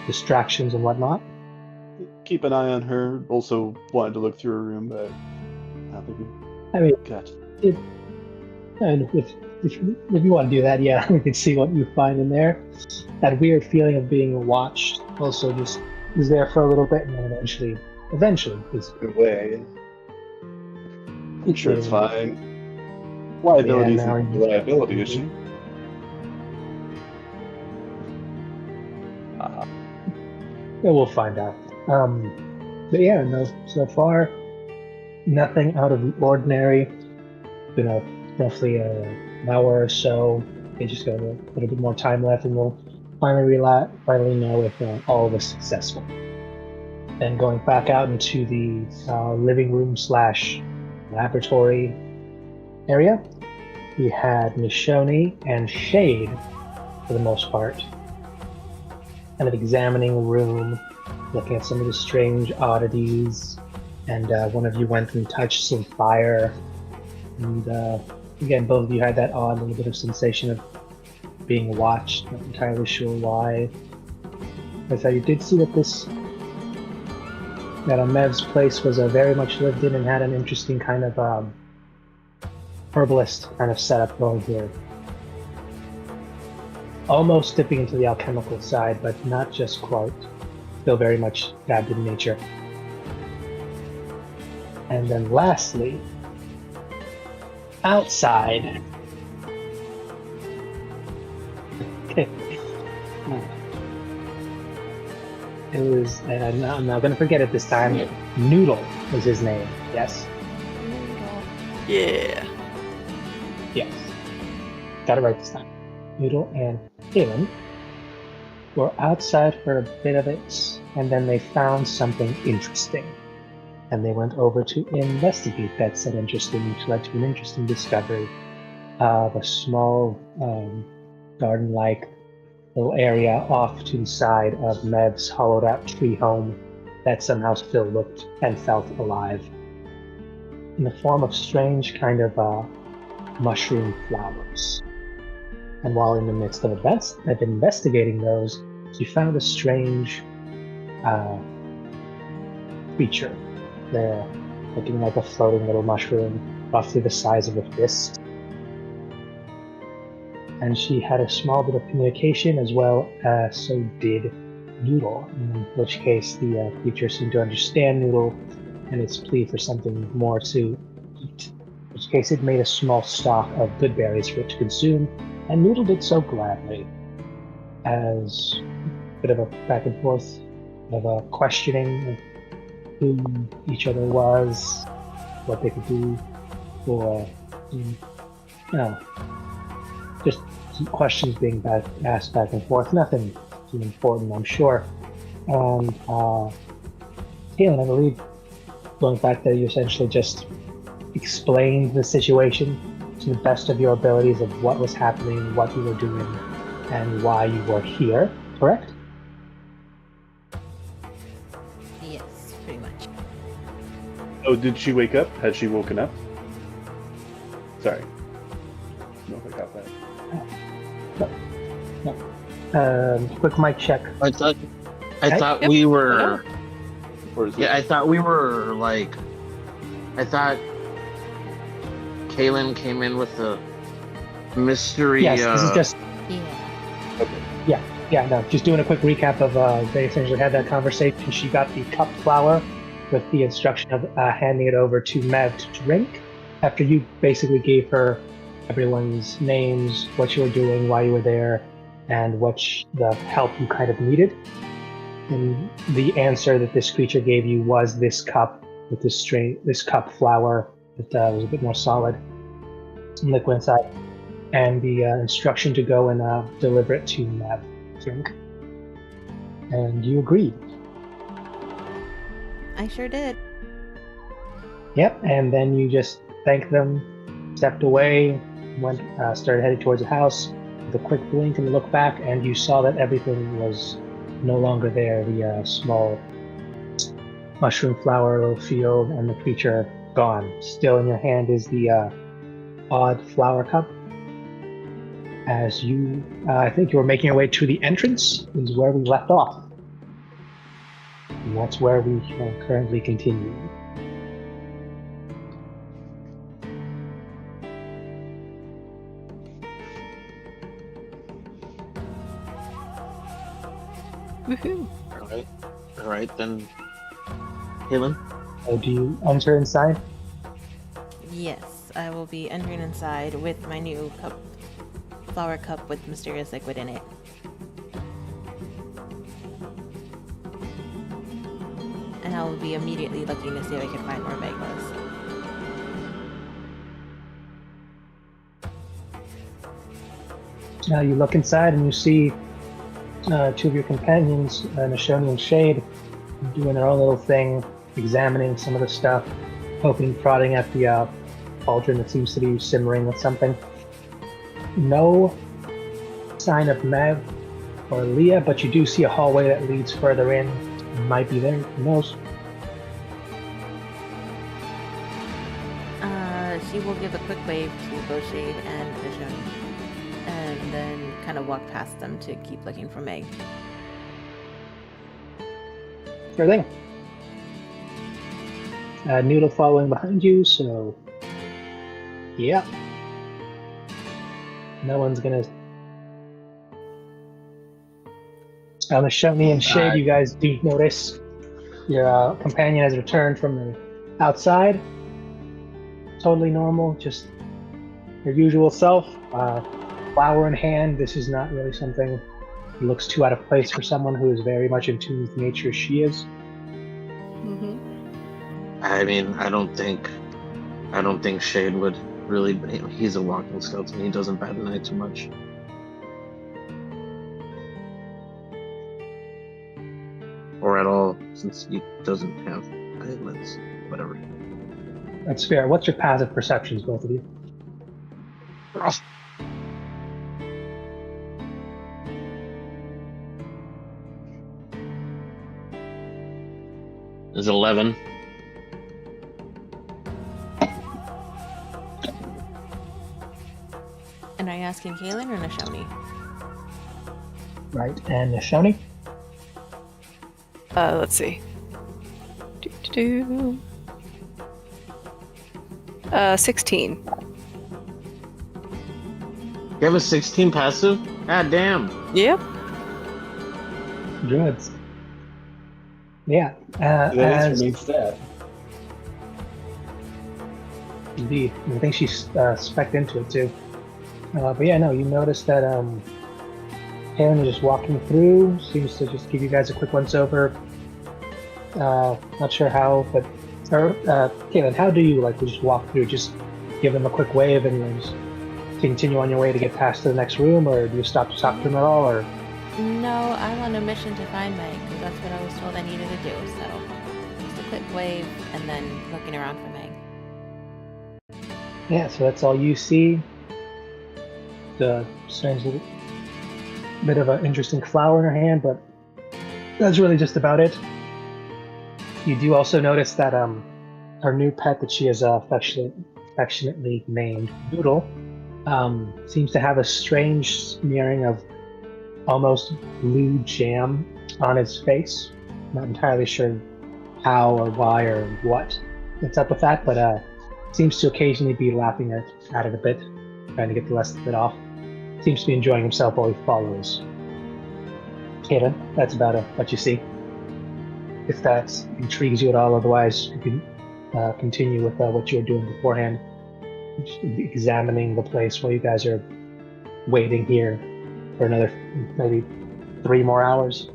distractions and whatnot. Keep an eye on her. Also wanted to look through her room, but I don't think we I mean, got. and if you want to do that, yeah, we can see what you find in there. That weird feeling of being watched also just is there for a little bit, and then eventually, is Away. I'm sure it's fine. Liability now isn't a liability, is she? Yeah, we'll find out. But yeah, no, so far, nothing out of the ordinary. Been roughly an hour or so. They just got a little bit more time left, and we'll finally know if all was successful. Then going back out into the living room / laboratory area, we had Michonne and Shade, for the most part, kind of examining the room, looking at some of the strange oddities, and one of you went and touched some fire, and again, both of you had that odd little bit of sensation of being watched, not entirely sure why. But you did see that Mev's place was very much lived in and had an interesting kind of herbalist kind of setup going here. Almost dipping into the alchemical side, but not just quite. Still very much dabbed in nature. And then lastly, outside. It was, and I'm not going to forget it this time, Noodle was his name, yes? Yeah. Yes. Got it right this time. Noodle and Kaylin were outside for a bit of it, and then they found something interesting. And they went over to investigate that said interesting, which led to an interesting discovery of a small garden-like little area off to the side of Mev's hollowed-out tree home that somehow still looked and felt alive, in the form of strange kind of mushroom flowers. And while in the midst of investigating those, you found a strange creature there, looking like a floating little mushroom, roughly the size of a fist. And she had a small bit of communication, as well as so did Noodle, in which case the creature seemed to understand Noodle and its plea for something more to eat, in which case it made a small stock of good berries for it to consume, and Noodle did so gladly. As a bit of a back and forth of a questioning of who each other was, what they could do for, just some questions being asked back and forth. Nothing too important, I'm sure. And Kaylin, I believe, going back there, you essentially just explained the situation to the best of your abilities of what was happening, what you were doing, and why you were here, correct? Yes, pretty much. Oh, did she wake up? Had she woken up? Sorry. I don't know if I got that. No. Quick mic check. I thought Yep. we were. Or is Yeah, I thought we were like. I thought Kaylin came in with a mystery. Yes, this is just. Yeah. Okay. Yeah, no, just doing a quick recap of they essentially had that conversation. She got the cup flower with the instruction of handing it over to Mev to drink, after you basically gave her everyone's names, what you were doing, why you were there, and the help you kind of needed. And the answer that this creature gave you was this cup with this cup flower that was a bit more solid, some liquid inside, and the instruction to go and deliver it to Mev. Drink. And you agreed. I sure did. Yep, and then you just thanked them, stepped away, started heading towards the house with a quick blink and look back, and you saw that everything was no longer there. The small mushroom flower little field and the creature gone. Still in your hand is the odd flower cup. As you, I think you were making your way to the entrance, is where we left off. And that's where we currently continue. Woohoo! All right then, Helen. So do you enter inside? Yes, I will be entering inside with my new flower cup with mysterious liquid in it. And I will be immediately looking to see if I can find more Meglas. Now you look inside and you see two of your companions, Nashoni and Shade, doing their own little thing, examining some of the stuff, poking, prodding at the cauldron that seems to be simmering with something. No sign of Mev or Leah, but you do see a hallway that leads further in. Might be there, who knows? She will give a quick wave to both Shade and Nashoni, and then kind of walk past them to keep looking for Meg. Sure thing. Noodle following behind you, so yeah. No one's gonna. Nashoni and Shade, you guys do notice your companion has returned from the outside. Totally normal, just your usual self. Flower in hand. This is not really something that looks too out of place for someone who is very much in tune with nature as she is. Mm-hmm. I mean, I don't think Shade would really. He's a walking skeleton. He doesn't bat an eye too much. Or at all, since he doesn't have eyelids. Whatever. That's fair. What's your passive perceptions, both of you? Is 11. And are you asking Kaylin or Nashoni? Right, and Nashoni? Let's see. 16. You have a 16 passive? God damn. Yep. Good. Yeah. That As remains stat. indeed, I think she's spec'd into it too. But yeah, no, you notice that Kaylin is just walking through. Seems to just give you guys a quick once over. Not sure how, but Kaylin, how do you like to just walk through? Just give them a quick wave and then just continue on your way to get past to the next room, or do you stop to talk to them at all, or? No, I'm on a mission to find Meg, because that's what I was told I needed to do, so just a quick wave and then looking around for Meg. Yeah, so that's all you see. The strange little bit of an interesting flower in her hand, but that's really just about it. You do also notice that her new pet that she has affectionately named Noodle seems to have a strange smearing of almost blue jam on his face. Not entirely sure how or why or what's up with that, but seems to occasionally be laughing at it a bit, trying to get the rest of it off. Seems to be enjoying himself while he follows. Kaylin, that's about what you see. If that intrigues you at all, otherwise you can continue with what you were doing beforehand, just examining the place while you guys are waiting here for another maybe 3 more hours.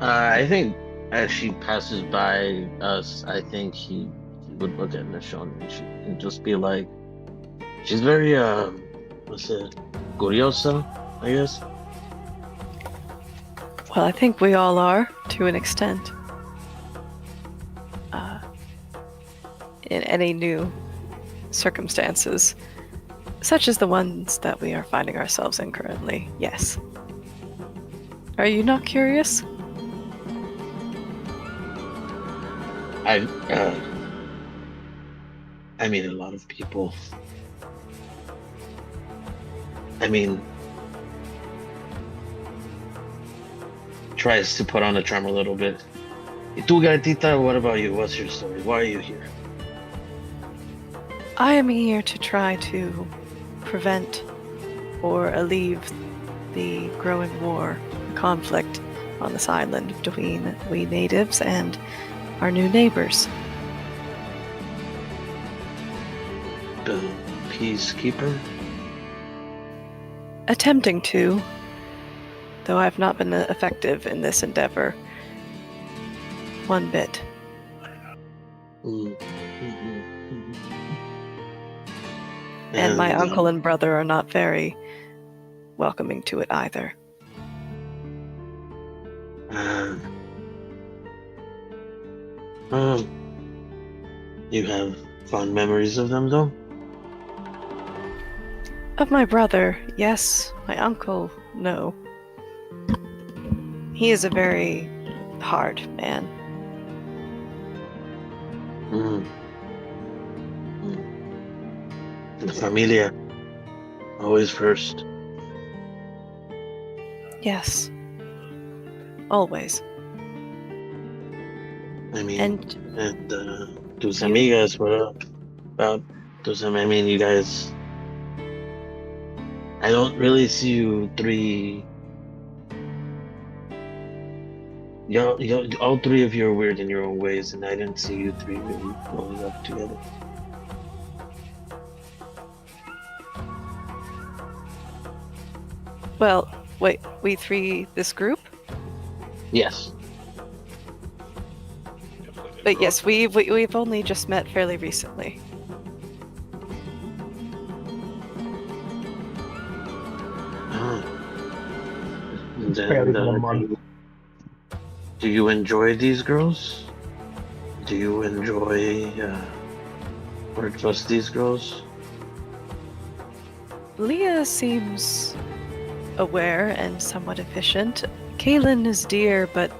I think as she passes by us, I think he would look at Nashon and just be like, she's very, curiosa, I guess. Well, I think we all are, to an extent. In any new circumstances, such as the ones that we are finding ourselves in currently, yes. Are you not curious? I mean, a lot of people. I mean, tries to put on the charm a little bit. ¿Y tú, gatita, what about you? What's your story? Why are you here? I am here to try to prevent or alleviate the growing war, conflict on this island between we natives and our new neighbors. The peacekeeper? Attempting to, though I've not been effective in this endeavor one bit. And my uncle and brother are not very welcoming to it either. You have fond memories of them, though? Of my brother, yes. My uncle, no. He is a very hard man. La familia, always first. Yes. Always. I mean, And tus amigas, what up? About I mean, you guys. I don't really see you three. All three of you are weird in your own ways, and I didn't see you three really growing up together. well, wait, we three, this group? Yes. But yes, we've only just met fairly recently. Barely been a month. Do you enjoy these girls? Do you enjoy or just these girls? Leah seems aware and somewhat efficient. Kaylin is dear, but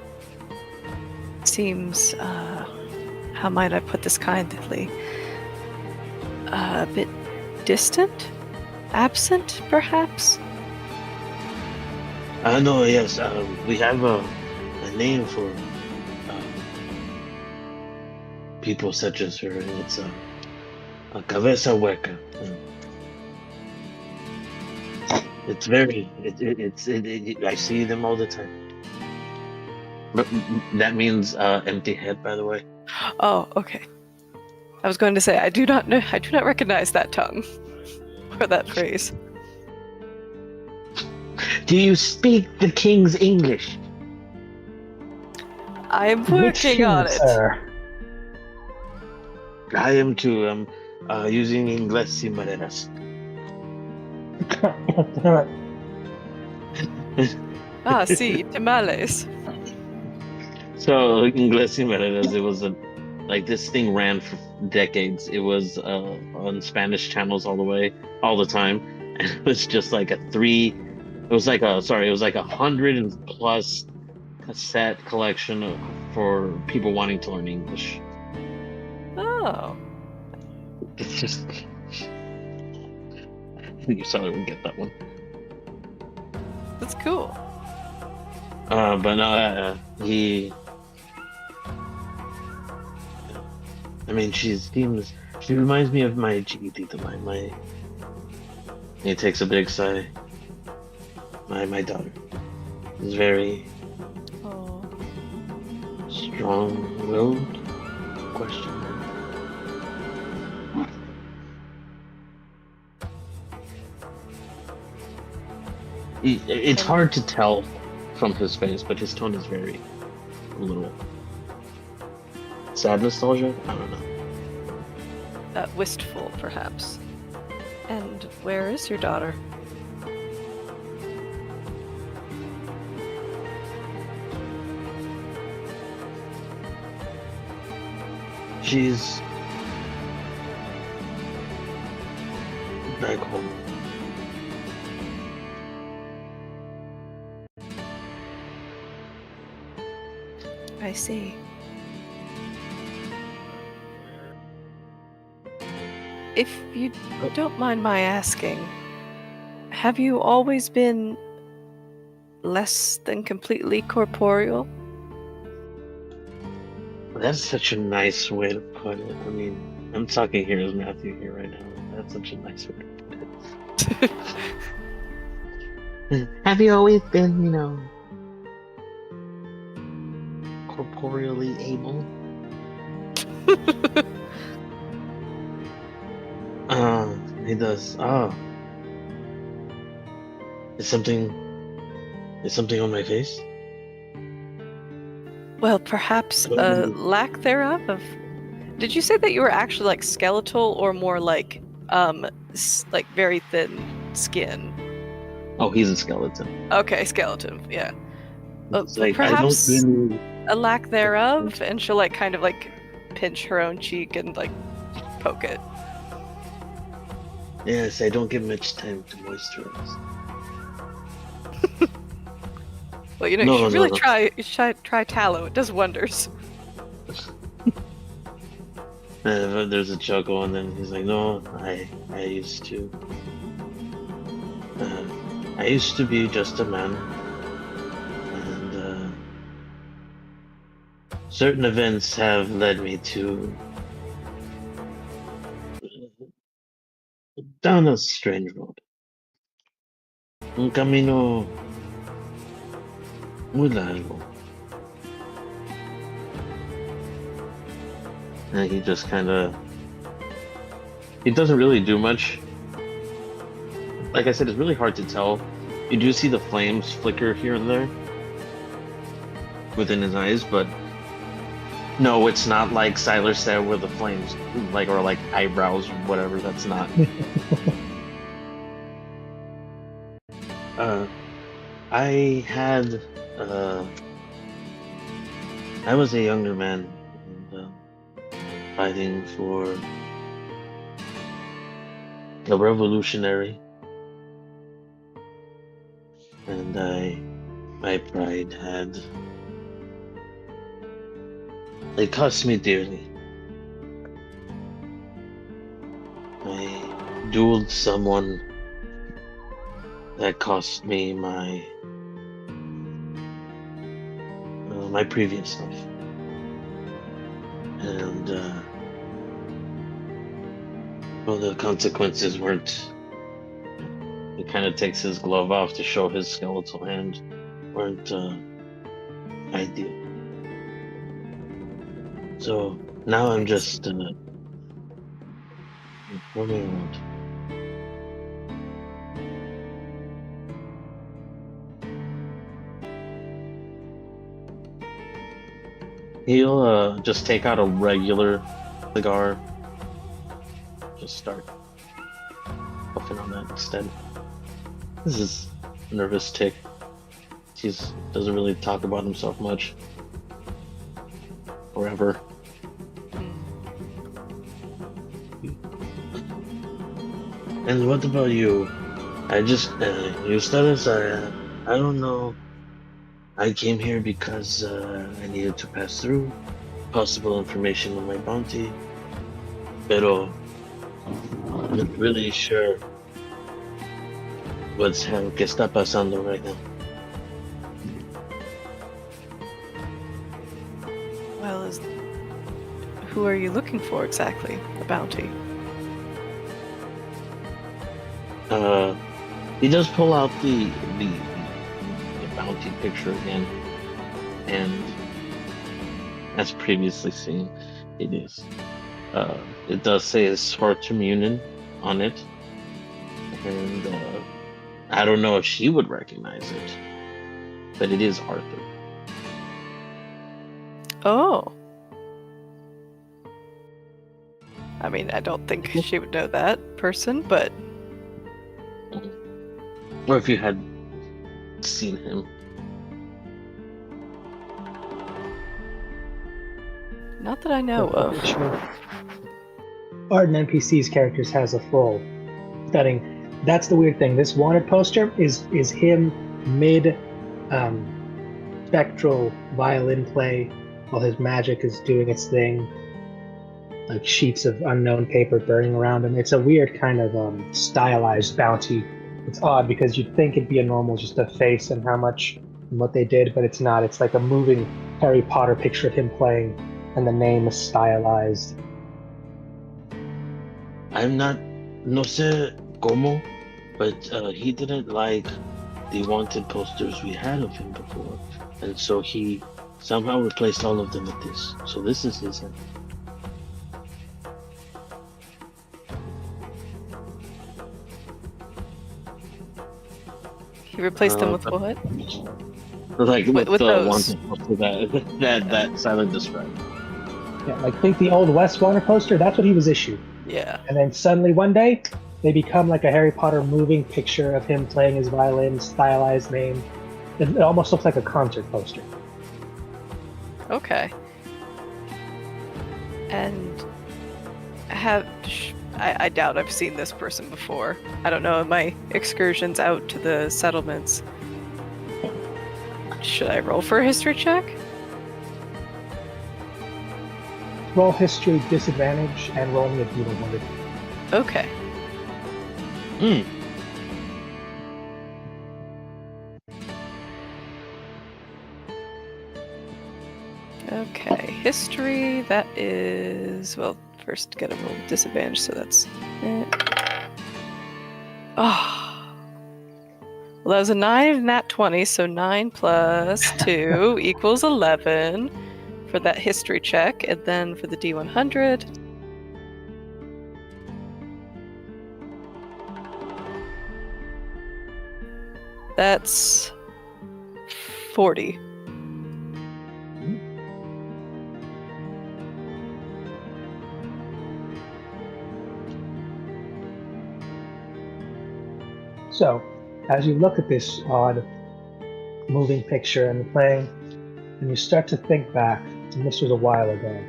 seems, how might I put this kindly? A bit distant? Absent, perhaps? No, yes. We have a name for people such as her, and it's a cabeza hueca. It's very. I see them all the time. But that means empty head, by the way. Oh, okay. I was going to say I do not recognize that tongue or that phrase. Do you speak the king's English? I am working on it. I am too. I'm using inglés y maneras. Sí, tamales. So inglés y maneras, it was this thing ran for decades. It was on Spanish channels all the time, and it was just like it was like a 100+ cassette collection for people wanting to learn English. Oh. It's just you probably would get that one. That's cool. But no, he. I mean, she reminds me of my chiquitita, my. He takes a big sigh. My daughter is very strong-willed. Question. It's hard to tell from his face, but his tone is very a little sad nostalgia. I don't know. Wistful, perhaps. And where is your daughter? She's back home. I see. If you don't mind my asking, have you always been less than completely corporeal. That's such a nice way to put it. I mean, I'm talking here as Matthew here right now. That's such a nice way to put it. Have you always been, corporeally able? He does. Oh, is something on my face? Well, perhaps a lack thereof. Did you say that you were actually like skeletal or more like like very thin skin? Oh, he's a skeleton. Okay, skeleton. Yeah. It's like, Perhaps I don't really... a lack thereof, and she'll like kind of like pinch her own cheek and like poke it. Yes, I don't get much time to moisturize. Well, you should really try tallow. It does wonders. There's a chuckle, and then he's like, "No, I used to. I used to be just a man, and certain events have led me to down a strange road. Un camino muy largo." And he just he doesn't really do much. Like I said, it's really hard to tell. You do see the flames flicker here and there within his eyes, but no, it's not like Siler said where the flames or like eyebrows or whatever. That's not. I was a younger man, and fighting for a revolutionary, and my pride it cost me dearly. I dueled someone that cost me my previous life, and well, the consequences weren't. He kind of takes his glove off to show his skeletal hand. Weren't ideal. So now I'm just roaming around. He'll just take out a regular cigar. Just start puffing on that instead. This is a nervous tick. He doesn't really talk about himself much. Forever. And what about you? I just, Eustace, I don't know. I came here because I needed to pass through possible information on my bounty. Pero I'm not really sure qué está pasando right now. Well, who are you looking for exactly? The bounty. He does pull out the bounty picture again, and as previously seen, it does say Svartmunen on it, and I don't know if she would recognize it, but it is Arthur. Oh. I mean, I don't think she would know that person, but... Or if you had seen him. Not that I know of. Art and NPC's characters has a full setting. That's the weird thing. This wanted poster is him mid spectral violin play while his magic is doing its thing. Like sheets of unknown paper burning around him. It's a weird kind of stylized bounty It's odd because you'd think it'd be a normal, just a face and how much and what they did, but it's not. It's like a moving Harry Potter picture of him playing, and the name is stylized. I'm not, no sé cómo, but he didn't like the wanted posters we had of him before, and so he somehow replaced all of them with this. So this is his head. He replaced them with what? Like with the those. wanted poster that Silent described. Yeah, like think the old West Warner poster. That's what he was issued. Yeah. And then suddenly one day, they become like a Harry Potter moving picture of him playing his violin, stylized name. It almost looks like a concert poster. Okay. And I doubt I've seen this person before. I don't know, in my excursions out to the settlements. Should I roll for a history check? Roll history disadvantage and roll me a D100. Okay. Okay, history, that is, well, first get a roll with disadvantage, so that's it. Oh. Well, that was a 9 and nat 20, so 9 plus 2 equals 11 for that history check, and then for the D100. That's 40. So, as you look at this odd moving picture and the playing, and you start to think back, and this was a while ago,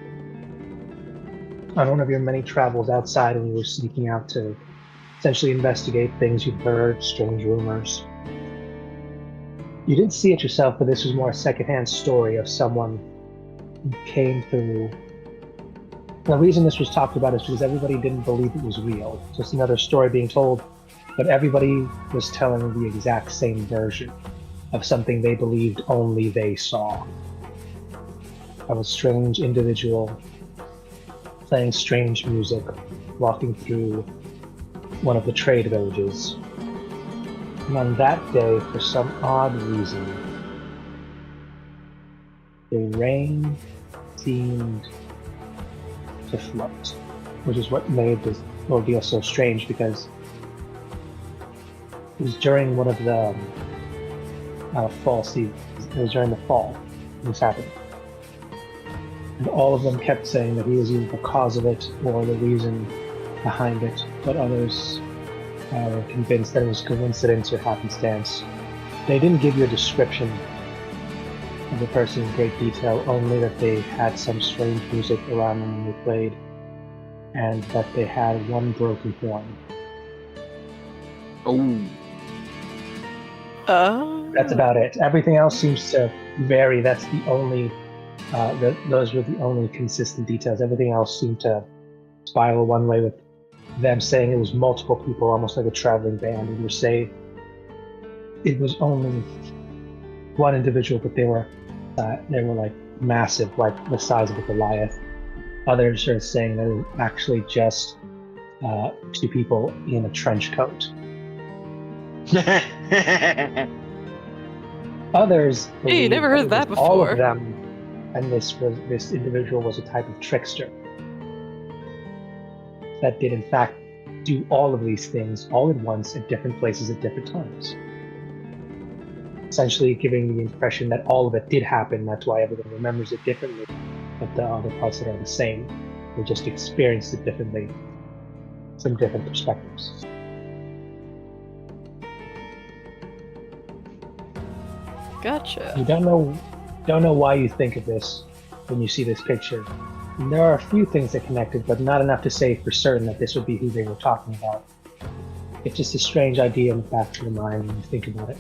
on one of your many travels outside when you were sneaking out to essentially investigate things you've heard, strange rumors. You didn't see it yourself, but this was more a secondhand story of someone who came through. The reason this was talked about is because everybody didn't believe it was real. Just another story being told, but everybody was telling the exact same version of something they believed only they saw. Of a strange individual playing strange music, walking through one of the trade villages. And on that day, for some odd reason, the rain seemed to float, which is what made this ordeal so strange, because it was during one of the fall seasons. It was during the fall this happened. And all of them kept saying that he was either the cause of it or the reason behind it, but others were convinced that it was coincidence or happenstance. They didn't give you a description of the person in great detail, only that they had some strange music around them when they played, and that they had one broken horn. That's about it. Everything else seems to vary. That's the only, those were the only consistent details. Everything else seemed to spiral one way, with them saying it was multiple people, almost like a traveling band. And you say it was only one individual, but they were like massive, like the size of a Goliath. Others are saying that it was actually just 2 people in a trench coat. Others Hey, you never heard that all before. of them, and this individual was a type of trickster that did in fact do all of these things all at once at different places at different times, essentially giving the impression that all of it did happen. That's why everyone remembers it differently, but the other parts that are the same, they just experienced it differently from different perspectives. Gotcha. You don't know why you think of this when you see this picture. And there are a few things that connected, but not enough to say for certain that this would be who they were talking about. It's just a strange idea in the back of your mind when you think about it.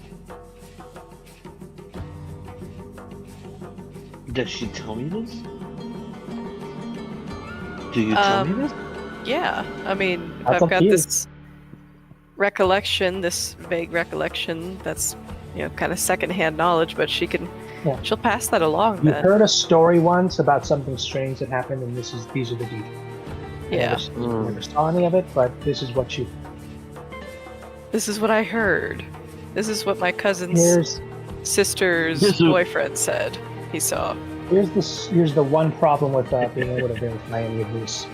Does she tell me this? Do you tell me this? Yeah, I mean, That's I've up got to you. this recollection, this vague recollection that's, kind of secondhand knowledge, but she'll pass that along You then. heard a story once about something strange that happened, and these are the details. Yeah. I never saw any of it, but this is what This is what I heard. This is what my cousin's sister's boyfriend said he saw. Here's the one problem with being able to verify any of this.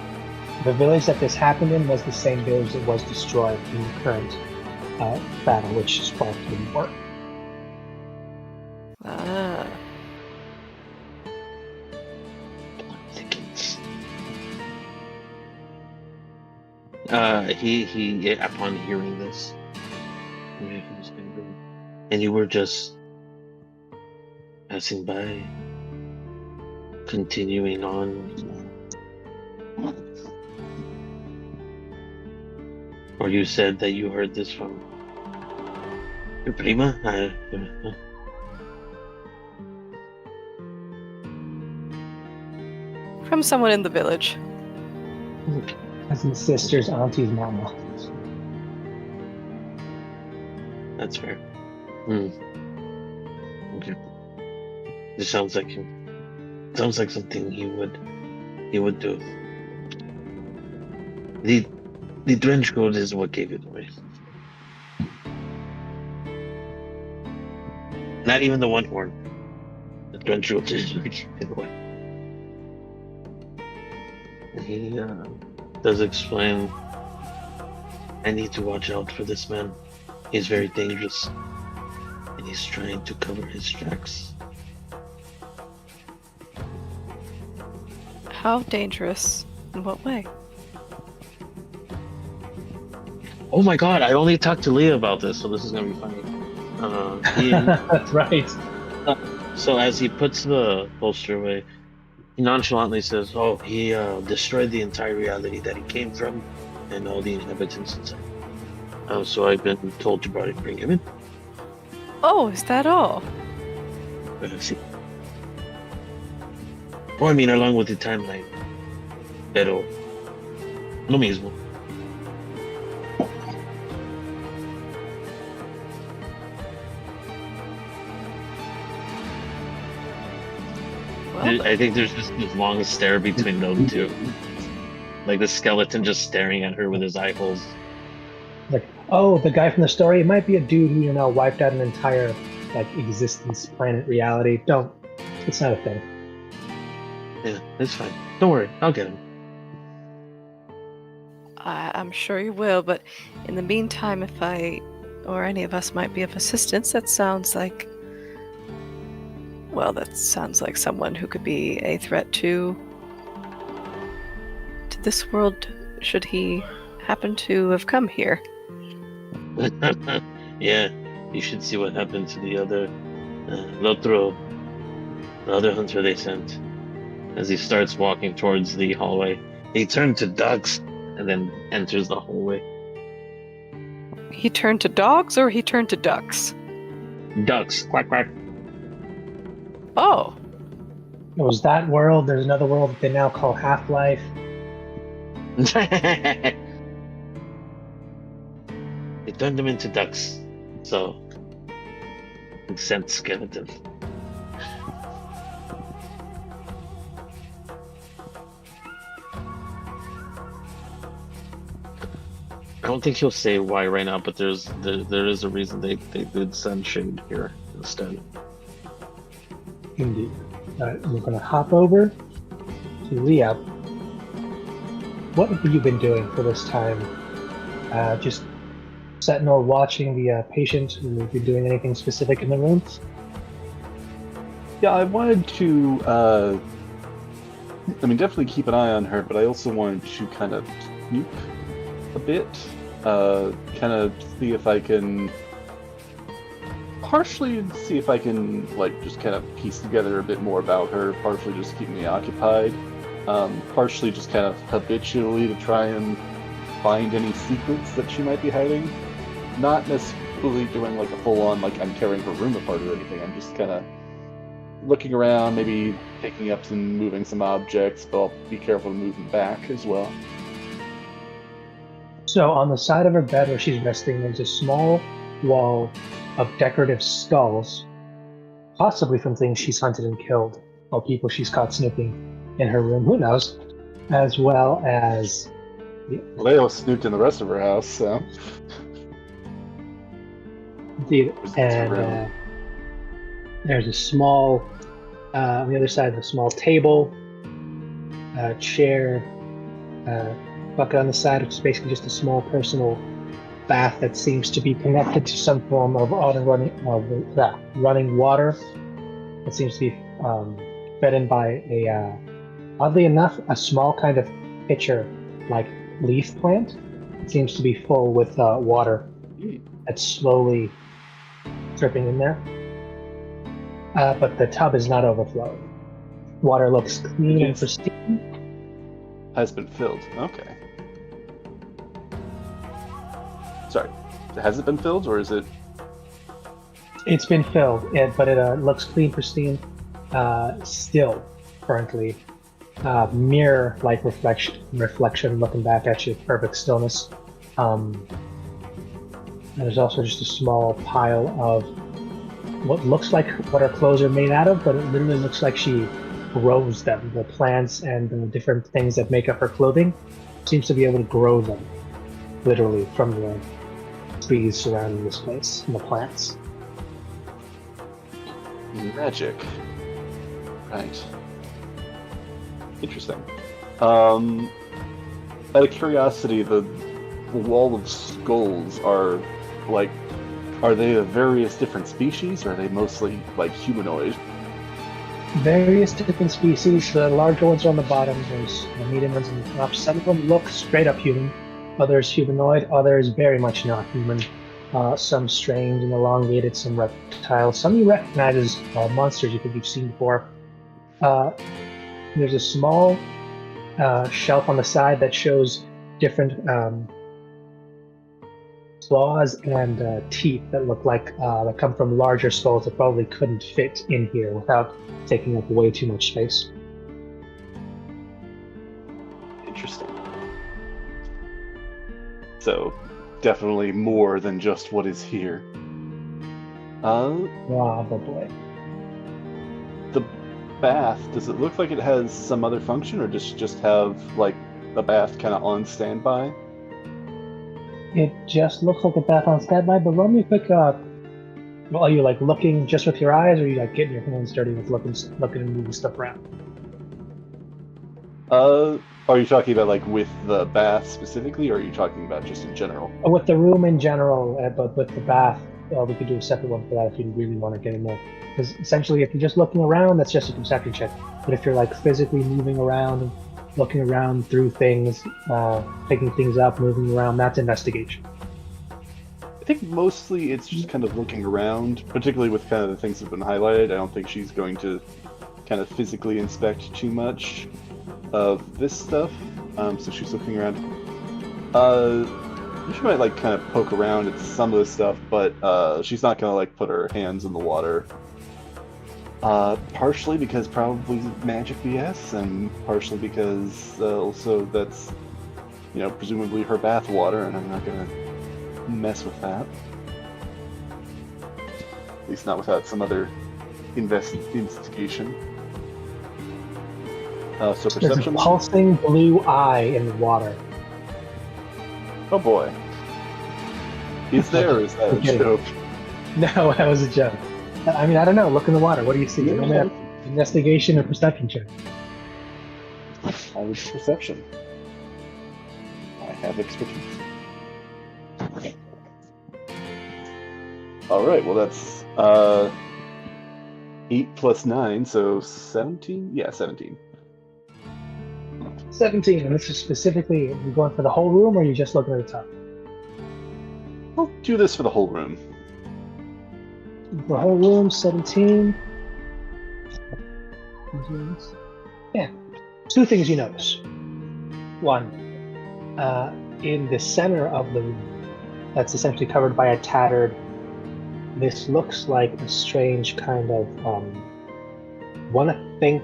The village that this happened in was the same village that was destroyed in the current battle, which sparked the war. Ah. He upon hearing this, and you were just passing by, continuing on, or you said that you heard this from your prima? From someone in the village. Cousin's sister's auntie's mama. That's fair. Okay. This sounds like something he would do. The trench coat is what gave it away. Not even the one horn. The trench coat is what gave it away. He does explain, I need to watch out for this man. He's very dangerous, and he's trying to cover his tracks. How dangerous? In what way? Oh my god, I only talked to Leah about this, so this is gonna be funny. That's right. So as he puts the holster away, he nonchalantly says, "Oh, he destroyed the entire reality that he came from, and all the inhabitants inside. So I've been told to bring him in." Oh, is that all? Sí. Oh, I mean, along with the timeline. Pero lo mismo. Well, I think there's just this long stare between those two. Like the skeleton just staring at her with his eye holes. Like, oh, the guy from the story, it might be a dude who, wiped out an entire, existence, planet, reality. It's not a thing. Yeah, it's fine. Don't worry, I'll get him. I'm sure you will, but in the meantime, if I or any of us might be of assistance, that sounds like someone who could be a threat to this world, should he happen to have come here. Yeah, you should see what happened to the other the other hunter they sent. As he starts walking towards the hallway, he turned to ducks and then enters the hallway. He turned to dogs or he turned to ducks? Ducks, quack quack. Oh. It was that world. There's another world that they now call Half-Life. They turned them into ducks, so it sent skeleton. I don't think he'll say why right now, but there is a reason they did send Shade here instead. Indeed. Alright, we're going to hop over to Leah. What have you been doing for this time? Just sentinel watching the patient? Have you been doing anything specific in the rooms? Yeah, I wanted to, definitely keep an eye on her, but I also wanted to kind of snoop a bit, kind of see if I can, just kind of piece together a bit more about her, partially just keep me occupied, partially just kind of habitually to try and find any secrets that she might be hiding. Not necessarily doing like a full-on, like I'm tearing her room apart or anything. I'm just kind of looking around, maybe picking up and moving some objects, but I'll be careful to move them back as well. So on the side of her bed where she's resting, there's a small wall of decorative skulls, possibly from things she's hunted and killed, or people she's caught snooping in her room, who knows, as well as... Leo snooped in the rest of her house, so... Indeed, and there's a small, on the other side, a small table, chair, bucket on the side, which is basically just a small personal bath that seems to be connected to some form of running water. It seems to be fed in by a, oddly enough, a small kind of pitcher, like leaf plant. It seems to be full with water that's slowly dripping in there. But the tub is not overflowing. Water looks clean and pristine. Has been filled. Okay. Sorry. Has it been filled, or is it... It's been filled, but it looks clean, pristine, still, currently. Mirror-like reflection looking back at you, perfect stillness. And there's also just a small pile of what looks like what her clothes are made out of, but it literally looks like she grows them. The plants and the different things that make up her clothing seems to be able to grow them, literally, from the trees surrounding this place, and the plants. Magic. Right. Interesting. Out of curiosity, the wall of skulls are they of various different species, or are they mostly like humanoid? Various different species. The larger ones are on the bottom, there's the medium ones on the top. Some of them look straight up human, others humanoid, others very much not human. Some strange and elongated, some reptile, some you recognize as monsters you think you've seen before. There's a small shelf on the side that shows different claws and teeth that look like that come from larger skulls that probably couldn't fit in here without taking up way too much space. Interesting. So, definitely more than just what is here. Probably. The bath, does it look like it has some other function, or just have like the bath kind of on standby? It just looks like a bath on standby, but roll me a quick, well, are you like looking just with your eyes, or are you like getting your hands dirty with looking and moving stuff around? Are you talking about like with the bath specifically, or are you talking about just in general? With the room in general, but with the bath, we could do a separate one for that if you really want to get in there. Because essentially, if you're just looking around, that's just a perception check. But if you're like physically moving around, looking around through things, picking things up, moving around, that's investigation. I think mostly it's just kind of looking around, particularly with kind of the things that have been highlighted. I don't think she's going to kind of physically inspect too much of this stuff. So she's looking around. She might like kind of poke around at some of this stuff, but she's not gonna like put her hands in the water. Partially because probably magic BS, and partially because also that's, you know, presumably her bath water, and I'm not gonna mess with that. At least not without some other investigation. So There's a perception. pulsing blue eye in the water. Oh boy. Is there, or is that a Okay. joke? No, that was a joke. I mean, I don't know. Look in the water. What do you see? Yeah. You only have investigation or perception check. I was perception. I have expertise. Alright, well that's 8 plus 9, so 17? Yeah, 17. 17. And this is specifically, are you going for the whole room, or are you just looking at the top? I'll do this for the whole room. The whole room, 17. Yeah. Two things you notice. One, in the center of the room, that's essentially covered by a tattered, this looks like a strange kind of, wanna think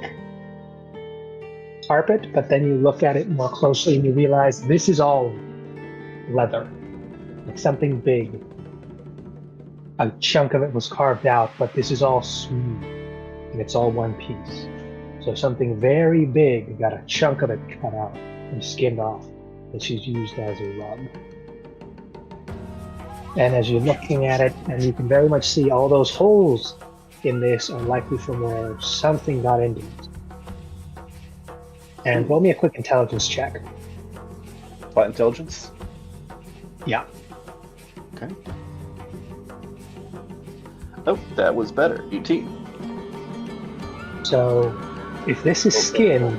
carpet, but then you look at it more closely and you realize this is all leather, like something big. A chunk of it was carved out, but this is all smooth, and it's all one piece. So something very big got a chunk of it cut out and skinned off, that she's used as a rug. And as you're looking at it, and you can very much see all those holes in this are likely from where something got into it. And roll me a quick intelligence check. Flat intelligence? Yeah. Okay. Oh, that was better. 18. So, if this is skin,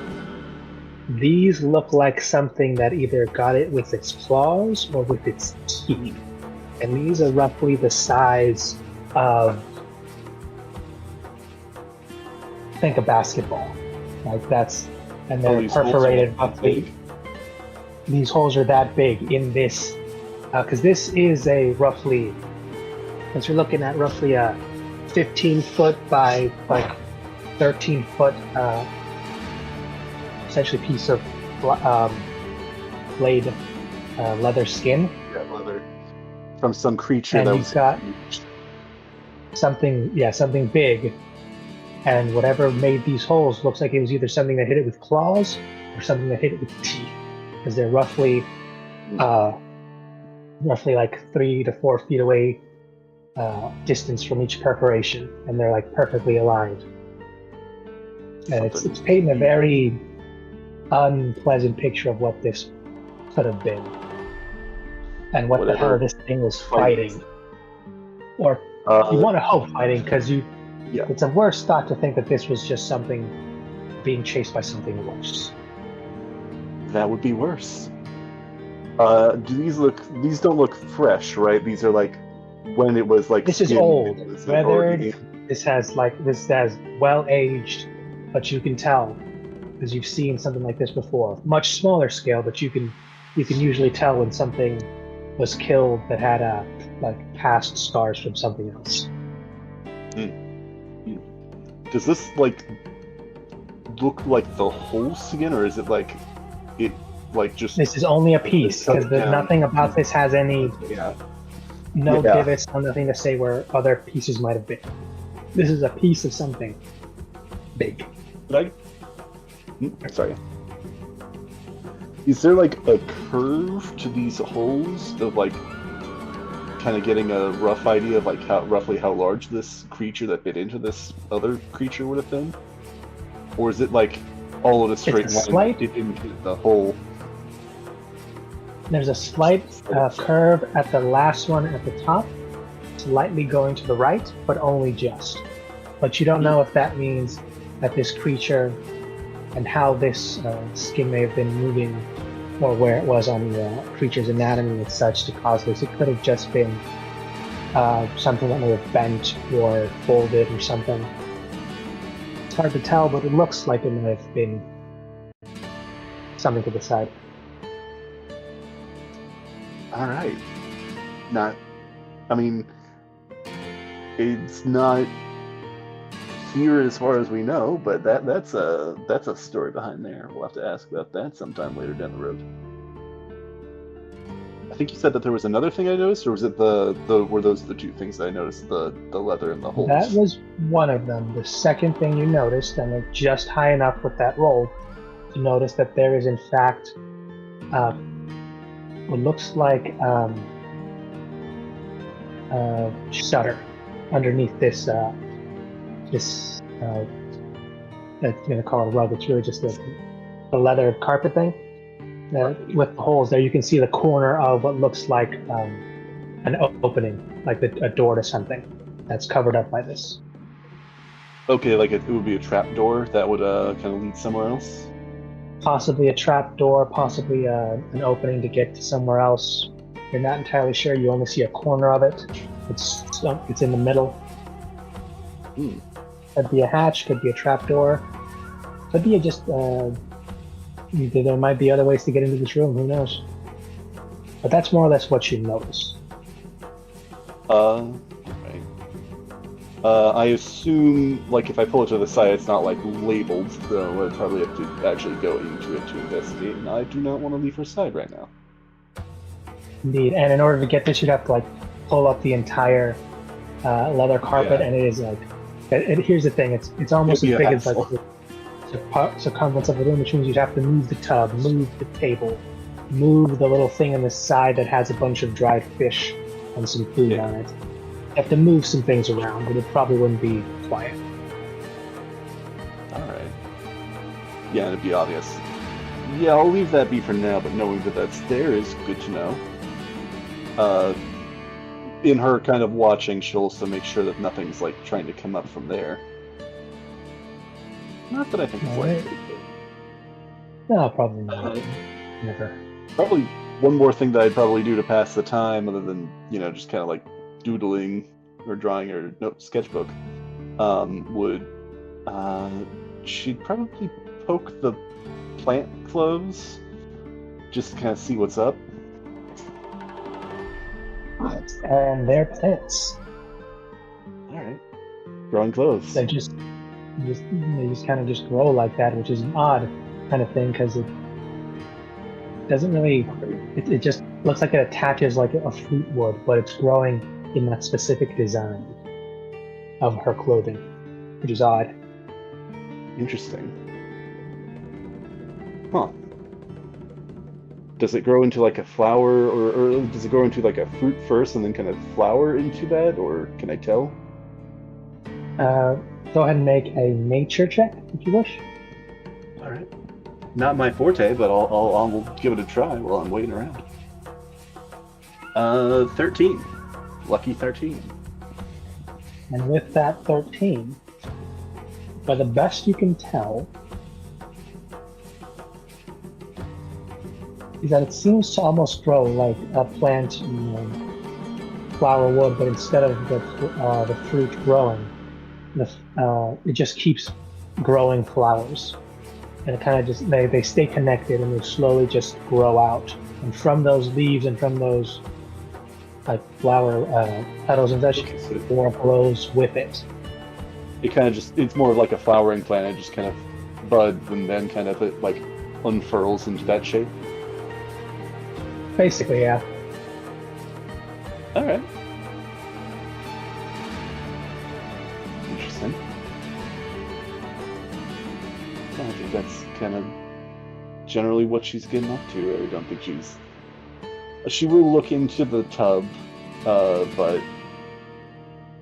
these look like something that either got it with its claws or with its teeth. And these are roughly the size of, think a basketball. Like that's, and they're perforated roughly. These holes are that big in this, because this is a roughly, as you're looking at roughly a 15-foot by like 13-foot, essentially piece of blade leather skin. Yeah, leather. From some creature and that you've was got something big, and whatever made these holes looks like it was either something that hit it with claws or something that hit it with teeth, because they're roughly like 3 to 4 feet away distance from each perforation, and they're like perfectly aligned. And it's painting a very unpleasant picture of what this could have been. And what the hell this thing was fighting. Or you want to hope fighting, because it's a worse thought to think that this was just something being chased by something worse. That would be worse. These don't look fresh, right? These are like when it was like this is old. Weathered. This has well aged, but you can tell because you've seen something like this before. Much smaller scale, but you can usually tell when something was killed that had like past scars from something else. Does this like look like the whole skin, or is it like it like just? This is only a piece because nothing about this has any divots, nothing to say where other pieces might have been. This is a piece of something big. Sorry. Is there like a curve to these holes of like kind of getting a rough idea of like roughly how large this creature that bit into this other creature would have been? Or is it like all in a straight line? It didn't hit the hole. There's a slight curve at the last one at the top, slightly going to the right, but only just. But you don't know if that means that this creature and how this skin may have been moving, or where it was on the creature's anatomy and such to cause this. It could have just been something that may have bent or folded or something. It's hard to tell, but it looks like it may have been something to the side. All right. It's not here as far as we know, but that's a story behind there. We'll have to ask about that sometime later down the road. I think you said that there was another thing I noticed, or was it were those the two things that I noticed, the leather and the holes? That was one of them. The second thing you noticed, and it's just high enough with that roll to notice that there is in fact what looks like shutter underneath this I'm gonna call it a rug. It's really just a leather carpet thing with the holes there. You can see the corner of what looks like an opening, like a door to something that's covered up by this. Okay, like it would be a trap door that would kind of lead somewhere else? Possibly a trap door, possibly an opening to get to somewhere else. You're not entirely sure. You only see a corner of it. It's in the middle. Could be a hatch, could be a trap door, could be there might be other ways to get into this room, who knows? But that's more or less what you notice. Right. I assume, like, if I pull it to the side, it's not, like, labeled, so I'd probably have to actually go into it to investigate, and I do not want to leave her side right now. Indeed, and in order to get this, you'd have to like pull up the entire leather carpet, Yeah. and it is like. Here's the thing: it's almost It'd as be a big as like hassle. the circumference of the room, which means you'd have to move the tub, move the table, move the little thing on the side that has a bunch of dried fish and some food Yeah. on it. You have to move some things around, but it probably wouldn't be quiet. All right. Yeah, it'd be obvious. Yeah, I'll leave that be for now, but knowing that that's there is good to know. In her kind of watching, she'll also make sure that nothing's like trying to come up from there. Not that I think it's Alright. likely. No, probably not. Uh, Never. Probably one more thing that I'd probably do to pass the time, other than just kind of like doodling or drawing or sketchbook, would she'd probably poke the plant clothes just to kind of see what's up. And they're plants. All right, growing clothes. They just kind of just grow like that, which is an odd kind of thing because it doesn't really. It just looks like it attaches like a fruit would, but it's growing in that specific design of her clothing, which is odd. Interesting. Huh. Does it grow into like a flower, or does it grow into like a fruit first and then kind of flower into that, or can I tell? Go ahead and make a nature check if you wish. All right. Not my forte, but I'll give it a try while I'm waiting around. 13. Lucky 13. And with that 13, by the best you can tell, is that it seems to almost grow like a plant flower would, but instead of the fruit growing, it just keeps growing flowers. And it kind of just, they stay connected and they slowly just grow out. And from those leaves and from those like flower petals and such, Okay, so more grows with it. it kind of just, it's more of like a flowering plant. It just kind of buds and then kind of like unfurls into that shape. Basically, yeah. All right. Interesting. Yeah, I think that's kind of generally what she's getting up to. I don't think she's. She will look into the tub, but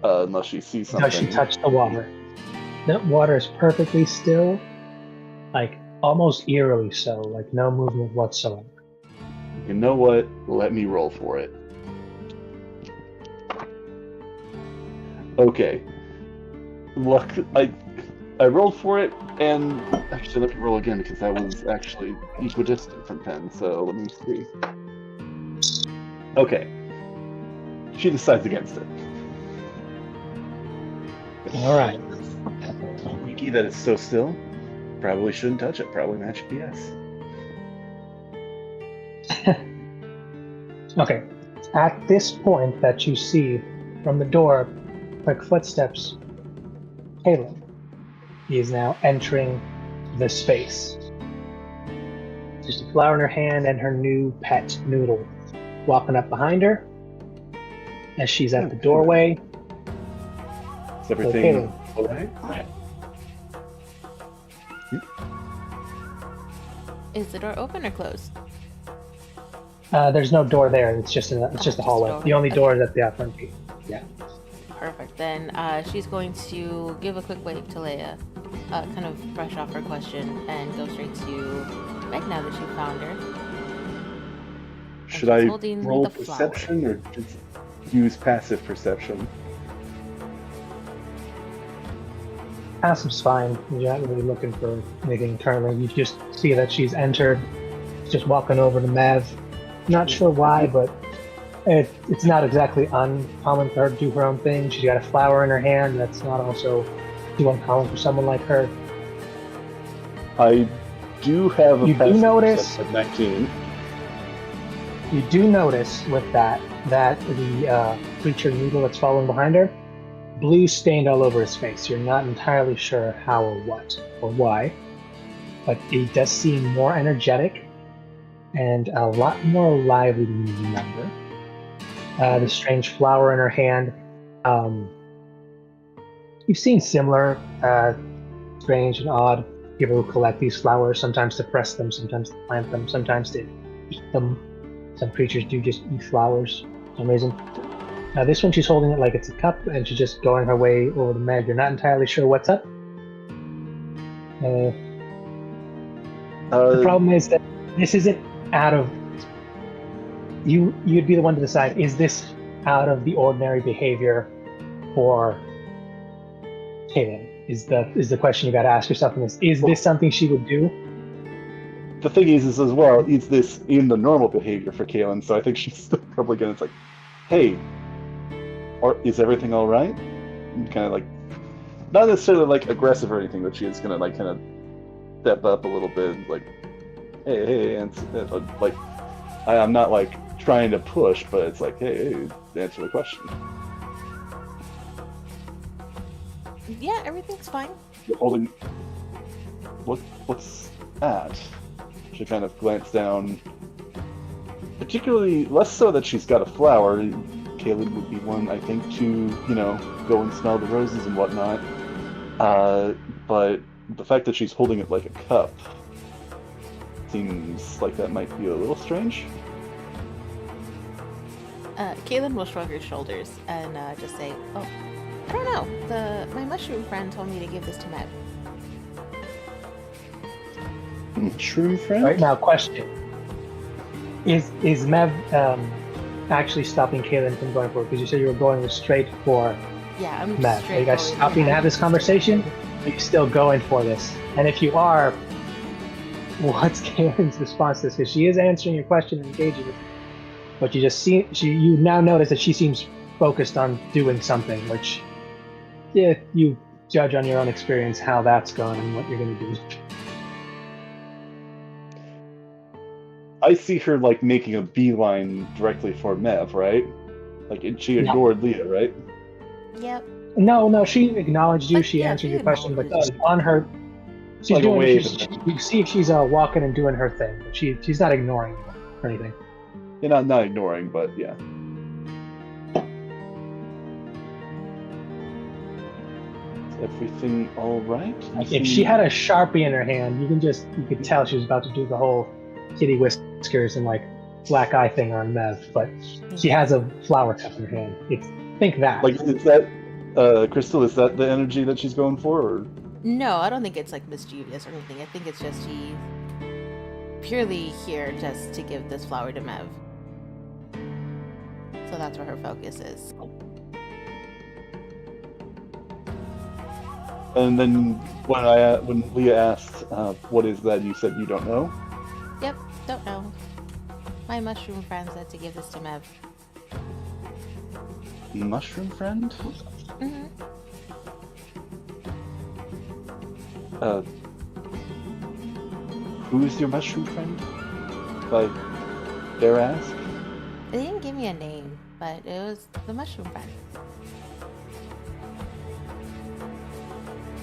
unless she sees something. Does she touch the water? That water is perfectly still, like almost eerily so, like no movement whatsoever. You know what? Let me roll for it. Okay. Look, I rolled for it, and actually let me roll again because that was actually equidistant from 10. So let me see. Okay. She decides against it. All right. Wiki that it's so still. Probably shouldn't touch it. Probably match PS. Okay. At this point that you see from the door, quick footsteps, Caleb is now entering the space. Just a flower in her hand and her new pet, Noodle, walking up behind her as she's at the doorway. Is everything Okay. okay? Is the door open or closed? There's no door there. It's just a hallway. door. The only Okay. door is at the front gate. Yeah. Perfect. Then she's going to give a quick wave to Leia, kind of brush off her question, and go straight to Meg now that she found her. Should she's I holding roll the flower. perception or just use passive perception? Passive's fine. You're not really looking for anything currently. You just see that she's entered. Just walking over to Mav. Not sure why, but it's not exactly uncommon for her to do her own thing. She's got a flower in her hand. That's not also too uncommon for someone like her. I do have a You do passive notice- perception of 19. You do notice with that the creature Noodle that's following behind her, blue stained all over his face. You're not entirely sure how or what or why, but he does seem more energetic and a lot more lively than you remember. The strange flower in her hand. Um, you've seen similar strange and odd people who collect these flowers, sometimes to press them, sometimes to plant them, sometimes to eat them. Some creatures do just eat flowers for some reason. This one, she's holding it like it's a cup, and she's just going her way over the Meg. You're not entirely sure what's up. The problem is that this isn't out of you. You'd be the one to decide: is this out of the ordinary behavior for Kaylin? Is the question you got to ask yourself in this? Is this something she would do? The thing is as well, is this in the normal behavior for Kaylin? So I think she's still probably gonna. It's like, hey, or is everything all right? Kind of like, not necessarily like aggressive or anything, but she is gonna like kind of step up a little bit, like, hey, and like, I'm not like trying to push, but it's like, hey, answer the question. Yeah, everything's fine. You're holding. What's that? She kind of glanced down. Particularly, less so that she's got a flower. Caleb would be one, I think, to, go and smell the roses and whatnot. But the fact that she's holding it like a cup seems like that might be a little strange. Kaylin will shrug her shoulders and just say, "Oh, I don't know. My mushroom friend told me to give this to Matt." Mushroom friend? Right now, question: Is Mev actually stopping Kaylin from going for it? Because you said you were going straight for Yeah, I'm Mev. straight Are you guys going stopping to have this conversation? Are you still going for this? And if you are, what's Kaylin's response to this? Because she is answering your question and engaging with you. But you just see, you now notice that she seems focused on doing something, which, yeah, you judge on your own experience how that's going and what you're going to do. I see her like making a beeline directly for Mev, right? Like she ignored Leah, right? Yep. No, she acknowledged you. But, She yeah, answered she your question, but acknowledged on her, she's Like a doing. wave. You see, she's walking and doing her thing. But she's not ignoring you or anything. You're not ignoring, but yeah. Is everything all right? If she had a Sharpie in her hand, you could tell she was about to do the whole kitty whiskers and like black eye thing on Mev, but she has a flower cup in her hand. Think that. Like, is that Crystal? Is that the energy that she's going for? Or? No, I don't think it's like mischievous or anything. I think it's just she's purely here just to give this flower to Mev. So that's where her focus is. And then when Leah asked, "What is that?" you said you don't know. Yep, don't know. My mushroom friend said to give this to Mev. Mushroom friend? Mm-hmm. Who's your mushroom friend? If I dare ask. They didn't give me a name, but it was the mushroom friend.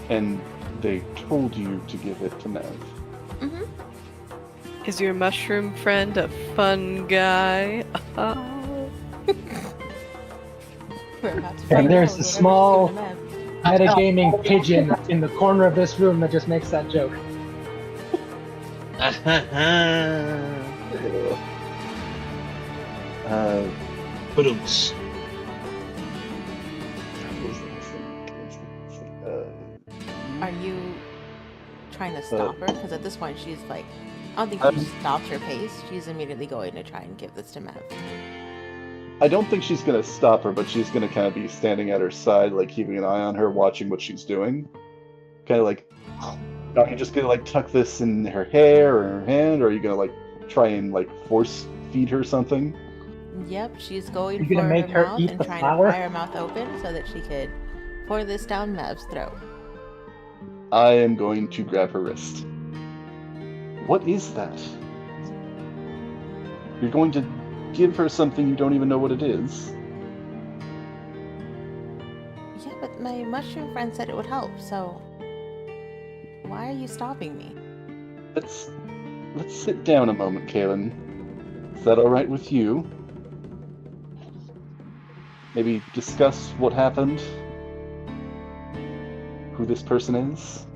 And they told you to give it to Mev. Mm-hmm. Is your mushroom friend a fun guy? We're about to And find there's out a whatever small she's giving to Mev. metagaming pigeon in the corner of this room that just makes that joke. Ba-dum-ts. Are you trying to stop her? Because at this point she's like, I don't think she stopped her pace. She's immediately going to try and give this to Mev. I don't think she's gonna stop her, but she's gonna kind of be standing at her side, like keeping an eye on her, watching what she's doing. Kind of like, are you just gonna like tuck this in her hair or her hand, or are you gonna like try and like force feed her something? Yep, she's going You're for gonna her make her mouth eat and the trying flower? to pry her mouth open so that she could pour this down Mev's throat. I am going to grab her wrist. What is that? You're going to give her something you don't even know what it is. Yeah, but my mushroom friend said it would help, so why are you stopping me? let's sit down a moment, Kaylin. Is that all right with you? Maybe discuss what happened? Who this person is?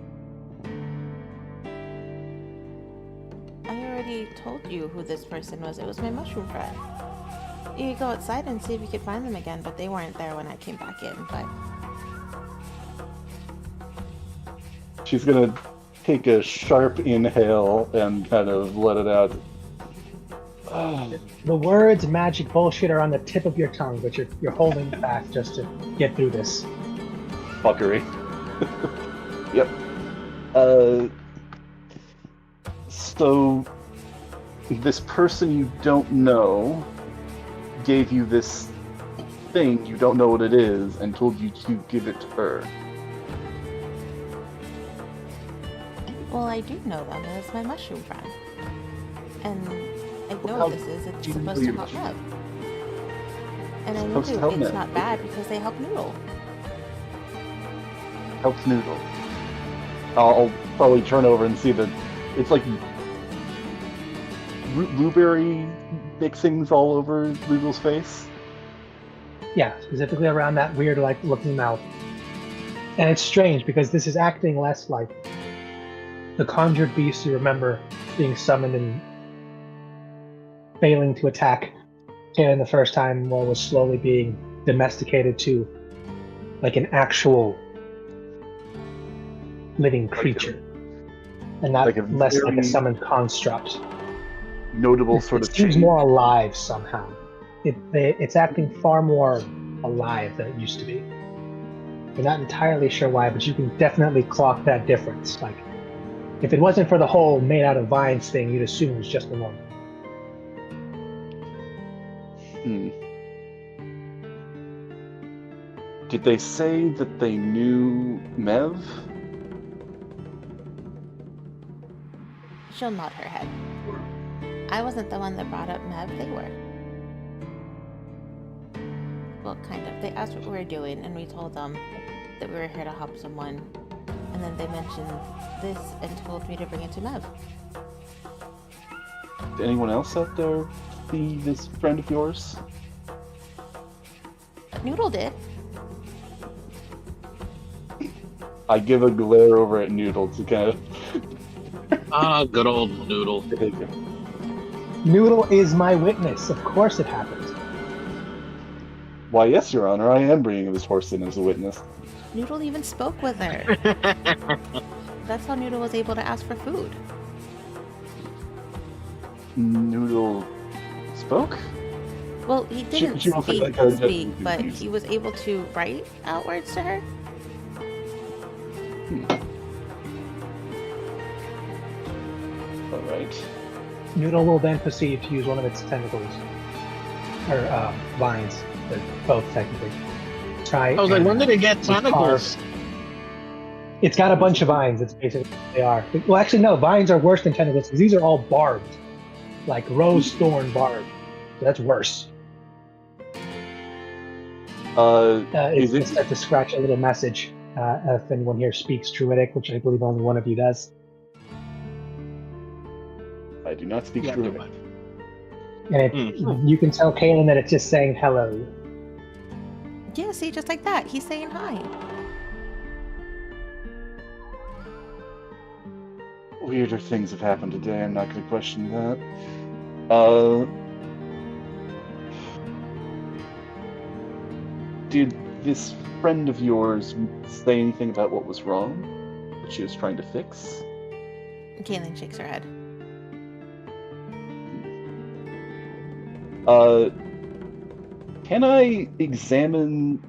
I already told you who this person was. It was my mushroom friend. You could go outside and see if you could find them again, but they weren't there when I came back in, but... She's gonna take a sharp inhale and kind of let it out. The words magic bullshit are on the tip of your tongue, but you're holding it back just to get through this. Fuckery. Yep. So, this person you don't know gave you this thing, you don't know what it is, and told you to give it to her. Well, I do know them as my mushroom friend. And I know How what this is. It's do you supposed to know help you- Nev. And I know Supposed to help it's Nev. not bad because they help Noodle. Helps Noodle. I'll probably turn over and see that it's like blueberry mixings all over Noodle's face. Yeah, specifically around that weird, like, looking mouth. And it's strange because this is acting less like the conjured beast you remember being summoned and failing to attack Kaylin the first time, while was slowly being domesticated to like an actual living creature, and not Like a less like a very- summoned construct. Notable sort It of seems change. more alive somehow. It's acting far more alive than it used to be. You're not entirely sure why, but you can definitely clock that difference. Like, if it wasn't for the whole made out of vines thing, you'd assume it was just a woman. Did they say that they knew Mev? She'll nod her head. I wasn't the one that brought up Mev, they were. Well, kind of. They asked what we were doing, and we told them that we were here to help someone. And then they mentioned this and told me to bring it to Mev. Did anyone else out there see this friend of yours? Noodle did. I give a glare over at Noodle to kind of... Ah, good old Noodle. Noodle is my witness. Of course it happened. Why, yes, Your Honor, I am bringing this horse in as a witness. Noodle even spoke with her. That's how Noodle was able to ask for food. Noodle spoke? Well, he didn't she also speak, got kind of speak, but confused. he was able to write out words to her. All right. Noodle will then proceed to use one of its tentacles, or vines, they're both technically. Try. I was like, and when did it get carve. tentacles? It's got a bunch of vines. It's basically what they are. Well, actually, no. Vines are worse than tentacles because these are all barbed, like rose thorn barbed. So that's worse. It's Is going it- to start to scratch a little message. If anyone here speaks Druidic, which I believe only one of you does, I do not speak Yeah, Druidic. never and you can tell Kaylin that it's just saying hello. Yeah, see, just like that. He's saying hi. Weirder things have happened today. I'm not going to question that. Did this friend of yours say anything about what was wrong? What she was trying to fix? Kaylin shakes her head. Can I examine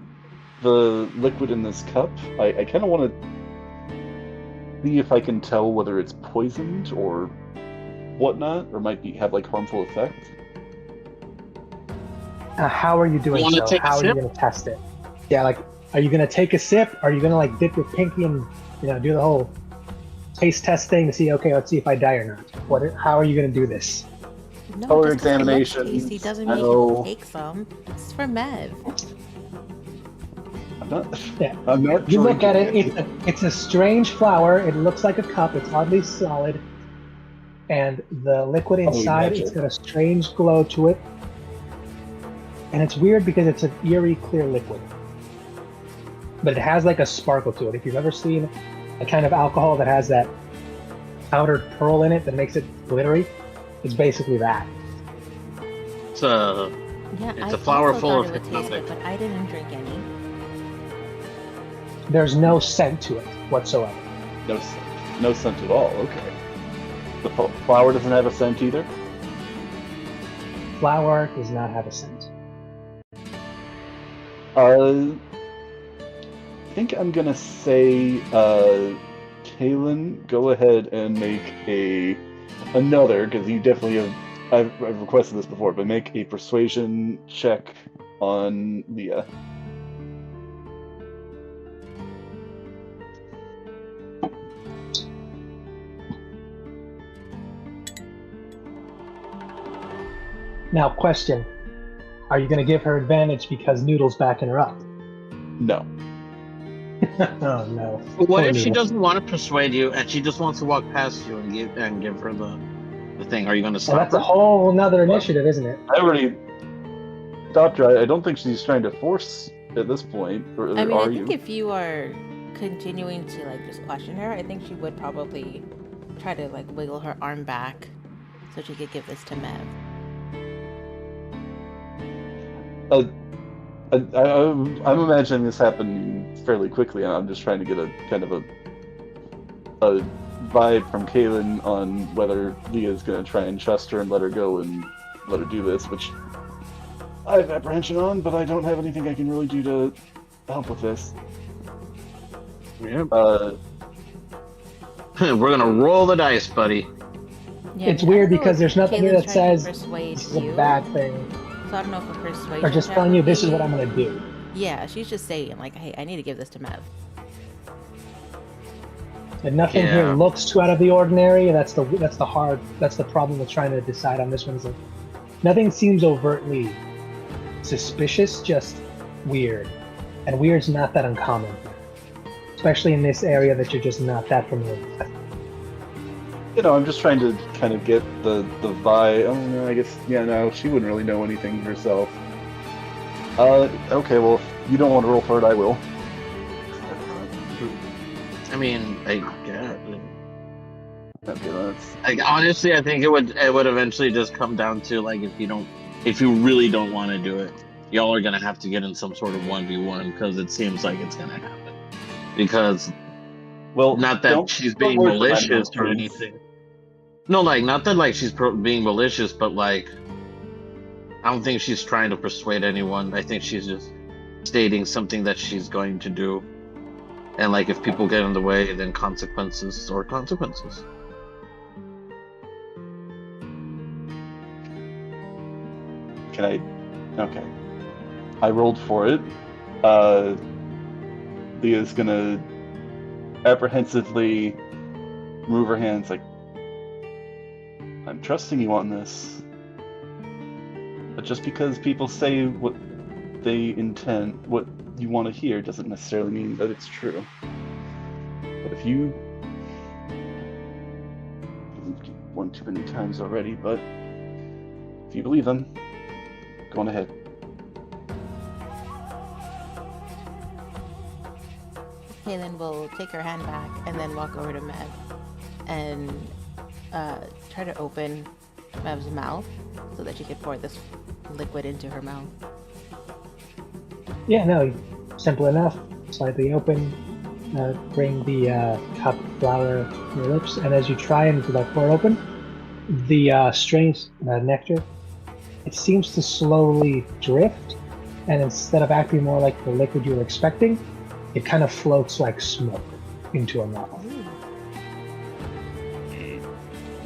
the liquid in this cup? I kind of want to see if I can tell whether it's poisoned or whatnot, or might have like harmful effects. How are you doing wanna so? take a How are you sip? going to test it? Yeah, like, are you going to take a sip? Are you going to like dip your pinky and do the whole taste test thing to see? Okay, let's see if I die or not. How are you going to do this? No, Color just 'cause it looks examinations, tasty doesn't I mean know. you take some. It's for Mev. I'm not. Yeah. I'm not. You look at it. drinking It's a strange flower. It looks like a cup. It's oddly solid, and the liquid inside, magic. it's got a strange glow to it. And it's weird because it's an eerie clear liquid. But it has like a sparkle to it. If you've ever seen a kind of alcohol that has that powdered pearl in it that makes it glittery, it's basically that. It's a Yeah, It's I a flower also full thought of it would taste hypnotic. good, but I didn't drink any. There's no scent to it whatsoever. No scent at all. Okay. The flower doesn't have a scent either. Flour does not have a scent. I think I'm gonna say, Kalen, go ahead and make another, because you definitely have. I've requested this before, but make a persuasion check on Leah. Now, question. Are you going to give her advantage because Noodle's backing her up? No. Oh, no. What Poor if she Noodle. doesn't want to persuade you and she just wants to walk past you and give her the thing? Are you going to Well, stop that's her? a whole nother initiative, isn't it? I already stopped her. I don't think she's trying to force at this point. Or I mean, are I think you? if you are continuing to like just question her, I think she would probably try to like wiggle her arm back so she could give this to Mev. I'm imagining this happening fairly quickly. I'm just trying to get a kind of a vibe from Kaylin on whether Leah's going to try and trust her and let her go and let her do this, which I have apprehension on, but I don't have anything I can really do to help with this. Yeah. Uh, We're going to roll the dice, buddy. Yeah, It's I mean, I weird don't know because if there's nothing here Caitlin's that trying to says persuade this is a you, bad thing. So I don't know if a persuasion Or just check telling you would this is be- what I'm going to do. Yeah, she's just saying like, hey, I need to give this to Mev. And nothing Yeah. here looks too out of the ordinary. That's the problem with trying to decide on this one. Is like, nothing seems overtly suspicious, just weird. And weird's not that uncommon. Especially in this area that you're just not that familiar with. I'm just trying to kind of get the vibe. Oh, no, I guess, yeah, no, she wouldn't really know anything herself. Okay, well, if you don't want to roll for it, I will. I mean, yeah. Okay, that's... Like, honestly, I think it would eventually just come down to like if you really don't want to do it, y'all are gonna have to get in some sort of 1v1 because it seems like it's gonna happen. Because Well, not that she's being words in my malicious mouth, or please. anything. No, like not that like she's being malicious, but like I don't think she's trying to persuade anyone. I think she's just stating something that she's going to do. And like if people get in the way, then consequences or consequences. Can I? Okay. I rolled for it. Leah's gonna apprehensively move her hands like, I'm trusting you on this. But just because people say what they intend, what you want to hear, doesn't necessarily mean that it's true. But if you... one too many times already, but if you believe them, go on ahead. Kaylin will take her hand back and then walk over to Mev and try to open Mev's mouth so that she could pour this liquid into her mouth. Yeah, no, simple enough. Slightly open. Bring the cup flower to your lips, and as you try and pour it open, the strange nectar, it seems to slowly drift, and instead of acting more like the liquid you were expecting, it kind of floats like smoke into her mouth.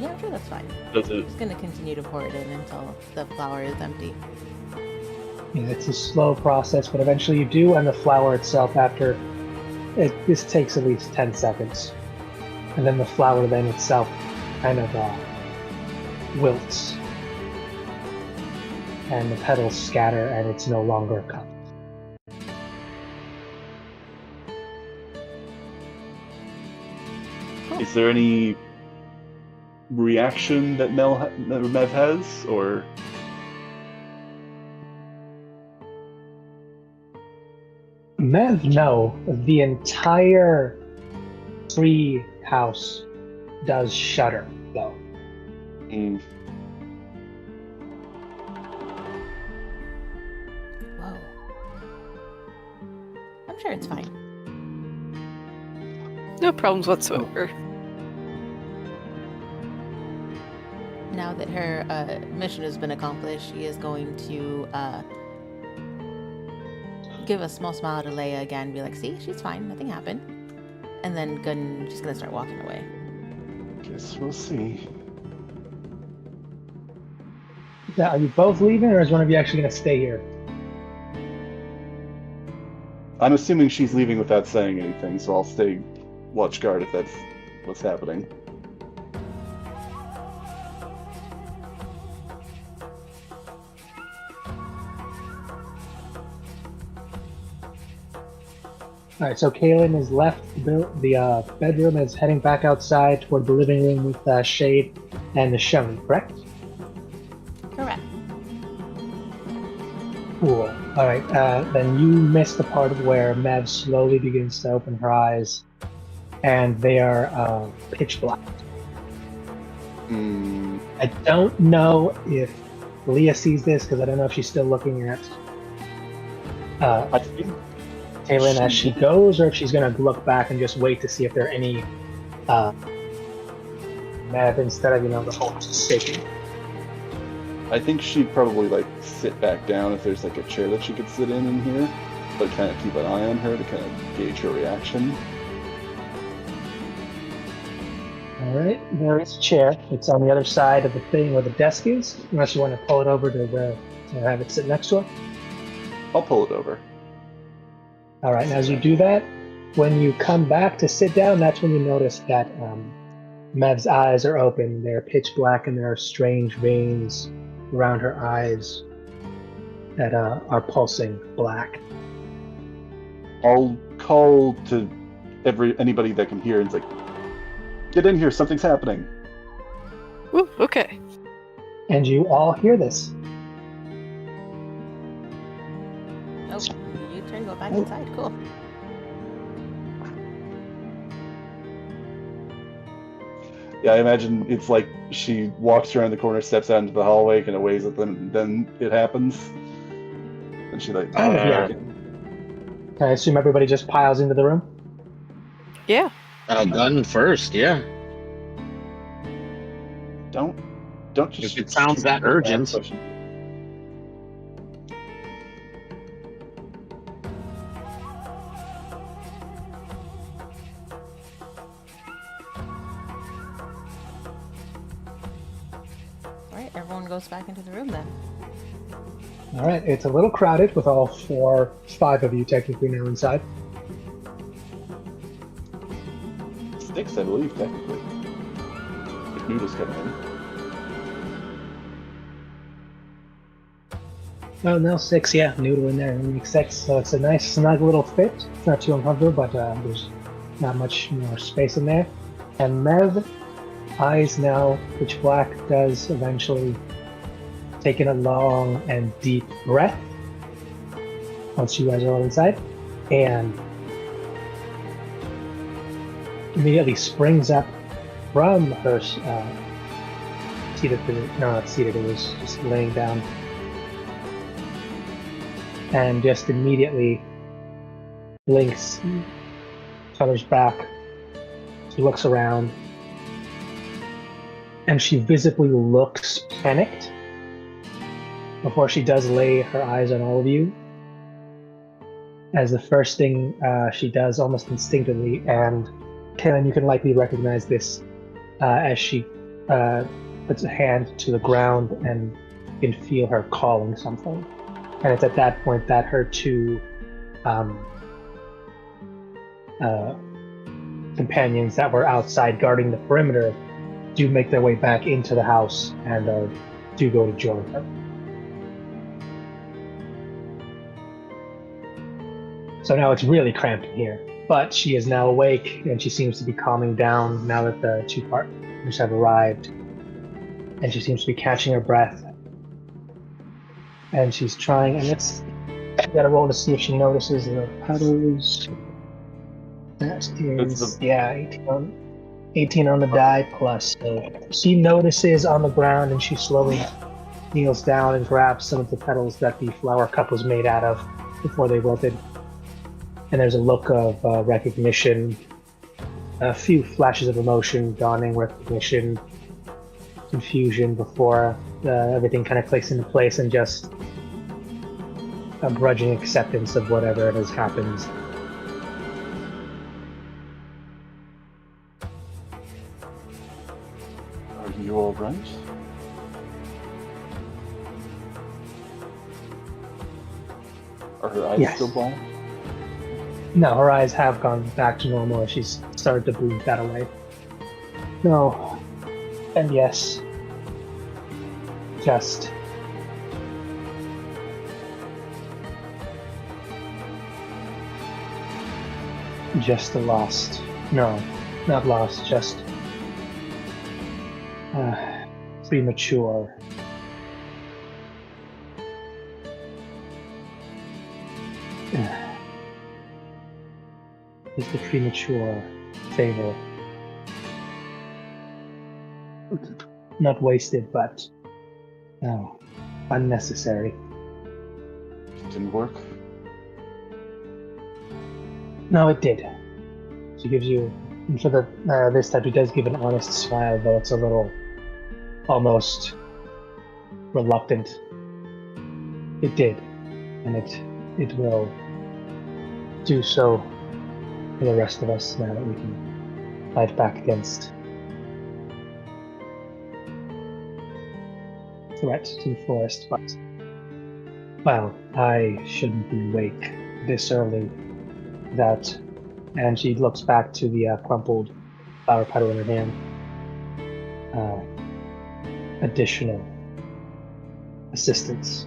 Yeah, I'm sure that's fine. Does I'm it? just gonna continue to pour it in until the flower is empty. Yeah, it's a slow process, but eventually you do, and the flower itself, this takes at least 10 seconds. And then the flower then itself kind of wilts. And the petals scatter, and it's no longer a cup. Is there any reaction that Mev has, or Mev, no. The entire tree house does shudder, though. Whoa. I'm sure it's fine. No problems whatsoever. Now that her mission has been accomplished, she is going to give a small smile to Leia again, be like, see, she's fine, nothing happened. And then she's gonna start walking away. guess we'll see. Now, are you both leaving, or is one of you actually going to stay here? I'm assuming she's leaving without saying anything, so I'll stay watch guard if that's what's happening. All right, so Kaylin has left the bedroom and is heading back outside toward the living room with Shade and the Shoni, correct? Correct. Cool. All right, then you missed the part where Mev slowly begins to open her eyes, and they are pitch black. I don't know if Leah sees this, because I don't know if she's still looking at I think Kaylin as she goes, or if she's going to look back and just wait to see if there are any Mev instead of, the whole shaking. I think she'd probably like sit back down if there's like a chair that she could sit in here, but kind of keep an eye on her to kind of gauge her reaction. All right, there is a chair. It's on the other side of the thing where the desk is, unless you want to pull it over to have it sit next to her. I'll pull it over. All right, and as you do that, when you come back to sit down, that's when you notice that Mev's eyes are open. They're pitch black, and there are strange veins around her eyes that are pulsing black. I'll call to anybody that can hear and it's like, get in here, something's happening. Ooh, okay. And you all hear this. Oh, you turn, go back inside. Cool. Yeah, I imagine it's like she walks around the corner, steps out into the hallway, kind of waves at them, and then it happens. And she like, Yeah. I assume everybody just piles into the room? Yeah. Gun first, yeah. Don't just. If it sounds that urgent. Alright, everyone goes back into the room then. All right, it's a little crowded with all 5 of you technically now inside. 6, I believe, technically. If Noodle's coming in. Oh, no, 6, yeah. Noodle in there. It makes 6. So it's a nice, snug little fit. It's not too uncomfortable, but there's not much more space in there. And Mev, eyes now pitch black, does eventually take in a long and deep breath once you guys are all inside, and immediately springs up from her seated position. No, not seated, it was just laying down. And just immediately blinks, colors back. She looks around, and she visibly looks panicked before she does lay her eyes on all of you. As the first thing she does almost instinctively, and Kaylin, you can likely recognize this as she puts a hand to the ground and you can feel her calling something. And it's at that point that her 2 companions that were outside guarding the perimeter do make their way back into the house and do go to join her. So now it's really cramped in here, but she is now awake and she seems to be calming down now that the 2 Peddlers have arrived, and she seems to be catching her breath. And she's trying, and I gotta roll to see if she notices the Peddlers. That is, yeah, 18 on the die plus. So she notices on the ground, and she slowly kneels down and grabs some of the petals that the flower cup was made out of before they wilted. And there's a look of recognition, a few flashes of emotion, dawning recognition, confusion before everything kind of clicks into place, and just a grudging acceptance of whatever has happened. Are you all right? Are her eyes Yes. still blind? No, her eyes have gone back to normal. She's started to blink that away. No. And yes. Just. Just a lost. No, not lost, just. Premature. Is the premature favor. Not wasted, but unnecessary. It didn't work. No, it did. She gives you, and for the this type, he does give an honest smile, though it's a little, almost reluctant. It did, and it will do so for the rest of us now that we can fight back against threats to the forest. But well, I shouldn't be awake this early. That, and she looks back to the crumpled flower petal in her hand. Additional assistance.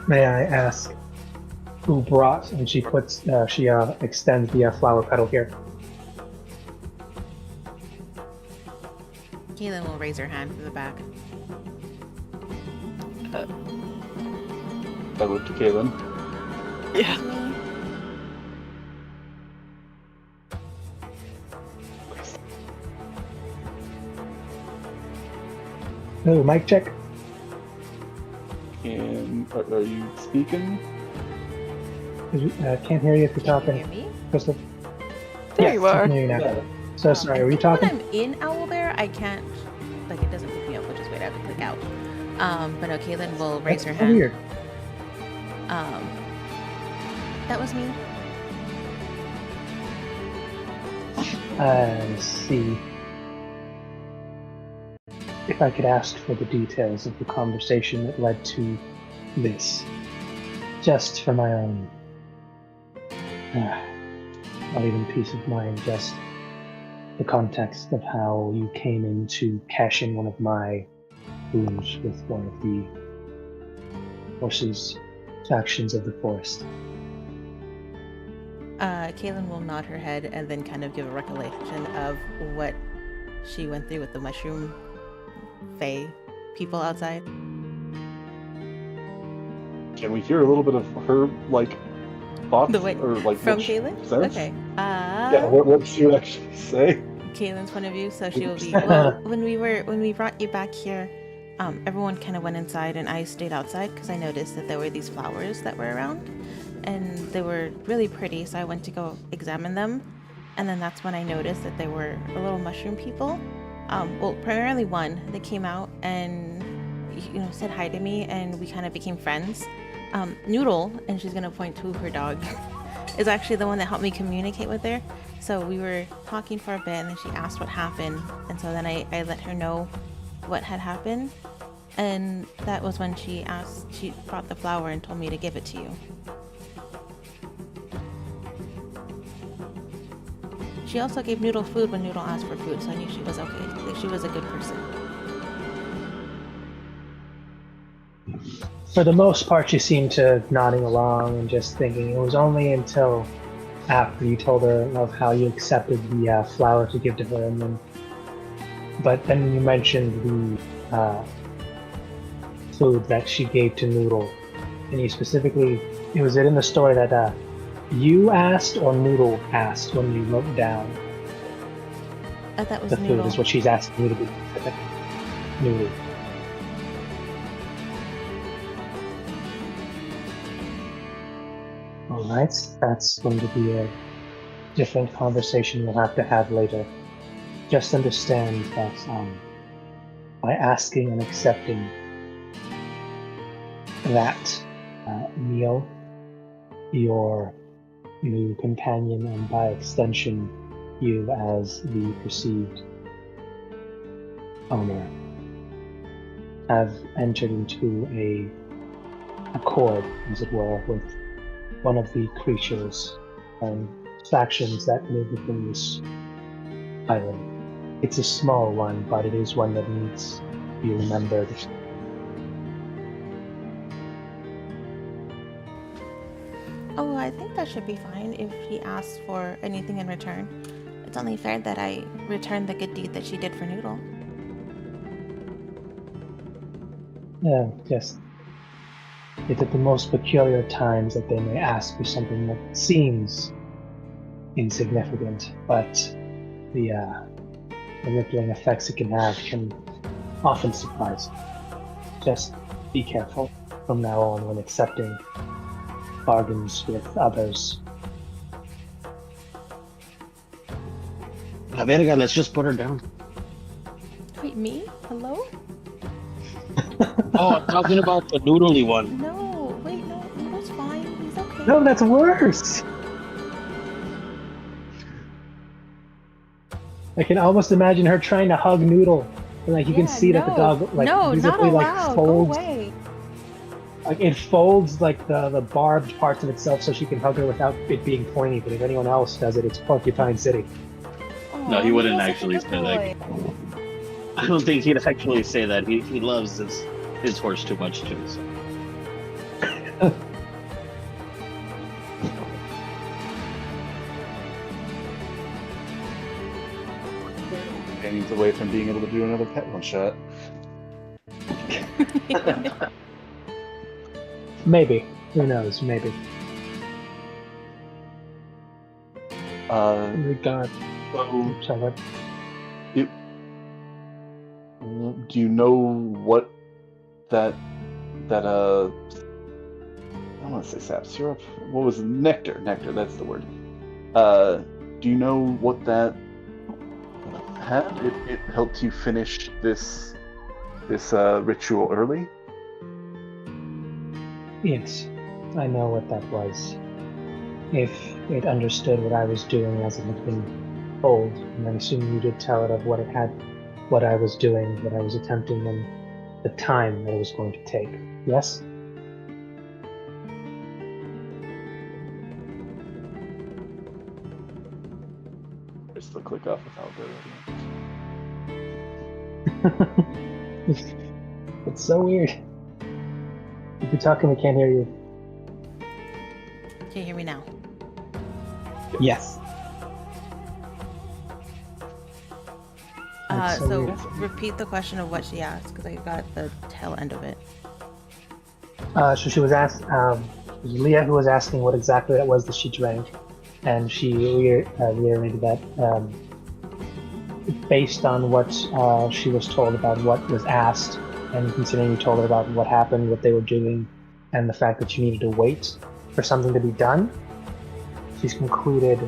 May I ask who brought? And she puts, she extends the flower petal here. Kaylin will raise her hand from the back. I look to Kaylin. Yeah. Oh, mic check. Are you speaking? Can't hear you if you're Can you talking. hear me? Crystal? There Yes, you I are. can hear you now. So sorry, were you I think talking? when I'm in Owlbear, I can't, like, it doesn't pick me up, which is weird. I have to click out. But no, Kaylin will raise her That's so hand. weird. That was me. I see. If I could ask for the details of the conversation that led to this, just for my own, not even peace of mind, just the context of how you came in to cash in one of my wounds with one of the horses' factions of the forest. Kaylin will nod her head and then kind of give a recollection of what she went through with the mushroom fae people outside. Can we hear a little bit of her thoughts The way or like from what she Kaylin? says? Okay. Yeah. What did she actually say? Kaylin's point of view, so she will be, well, when we brought you back here, everyone kind of went inside and I stayed outside because I noticed that there were these flowers that were around and they were really pretty, so I went to go examine them, and then that's when I noticed that they were a little mushroom people. Well, primarily one that came out and said hi to me, and we kind of became friends. Noodle, and she's gonna point to her dog, is actually the one that helped me communicate with her. So we were talking for a bit, and then she asked what happened, and so then I let her know what had happened, and that was when she brought the flower and told me to give it to you. She also gave Noodle food when Noodle asked for food, so I knew she was okay. Like, she was a good person. For the most part, she seemed to nodding along and just thinking. It was only until after you told her of how you accepted the flower to give to her, and then, but then you mentioned the food that she gave to Noodle, and you specifically, was it in the story that you asked or Noodle asked when you wrote down That was the food Noodle. is what she's asking you to be specific. Noodle. Alright, that's going to be a different conversation we'll have to have later. Just understand that by asking and accepting that meal, your new companion, and by extension, you as the perceived owner, have entered into a accord, as it were, with one of the creatures and factions that live within this island. It's a small one, but it is one that needs to be remembered. Oh, I think that should be fine if she asks for anything in return. It's only fair that I return the good deed that she did for Noodle. Yeah, just it's at the most peculiar times that they may ask for something that seems insignificant, but the rippling effects it can have can often surprise you. Just be careful from now on when accepting bargains with others. La verga, let's just put her down. Wait, me? Hello? Oh, I'm talking about the noodly one. No, wait, no, Noodle's fine. He's okay. No, that's worse! I can almost imagine her trying to hug Noodle. And, like, you can see that the dog, like, no, not visibly, like, allowed. Go folds. away. Like, it folds, like, the barbed parts of itself so she can hug her without it being pointy, but if anyone else does it, it's Porcupine City. No, he wouldn't Noodle's such a actually good say that. boy. I don't think he'd actually say that. He loves his horse too much too. So. Companions away from being able to do another pet one shot. Maybe. Who knows? Maybe. Regard. So, Sorry, what? do you know what that I don't want to say sap syrup. What was it? Nectar? Nectar. That's the word. Do you know what that had? It helped you finish this ritual early. Yes, I know what that was. If it understood what I was doing as it had been told, and I'm assuming you did tell it of what it had, what I was doing, what I was attempting, and the time that it was going to take. Yes? Just the click off without the. It's so weird. If you're talking, we can't hear you. Can you hear me now? Yes. That's so So weird. repeat the question of what she asked, because I got the tail end of it. So she was asked, it was Leah who was asking what exactly it was that she drank, and she reiterated that based on what she was told about what was asked, and considering you told her about what happened, what they were doing, and the fact that you needed to wait for something to be done, she's concluded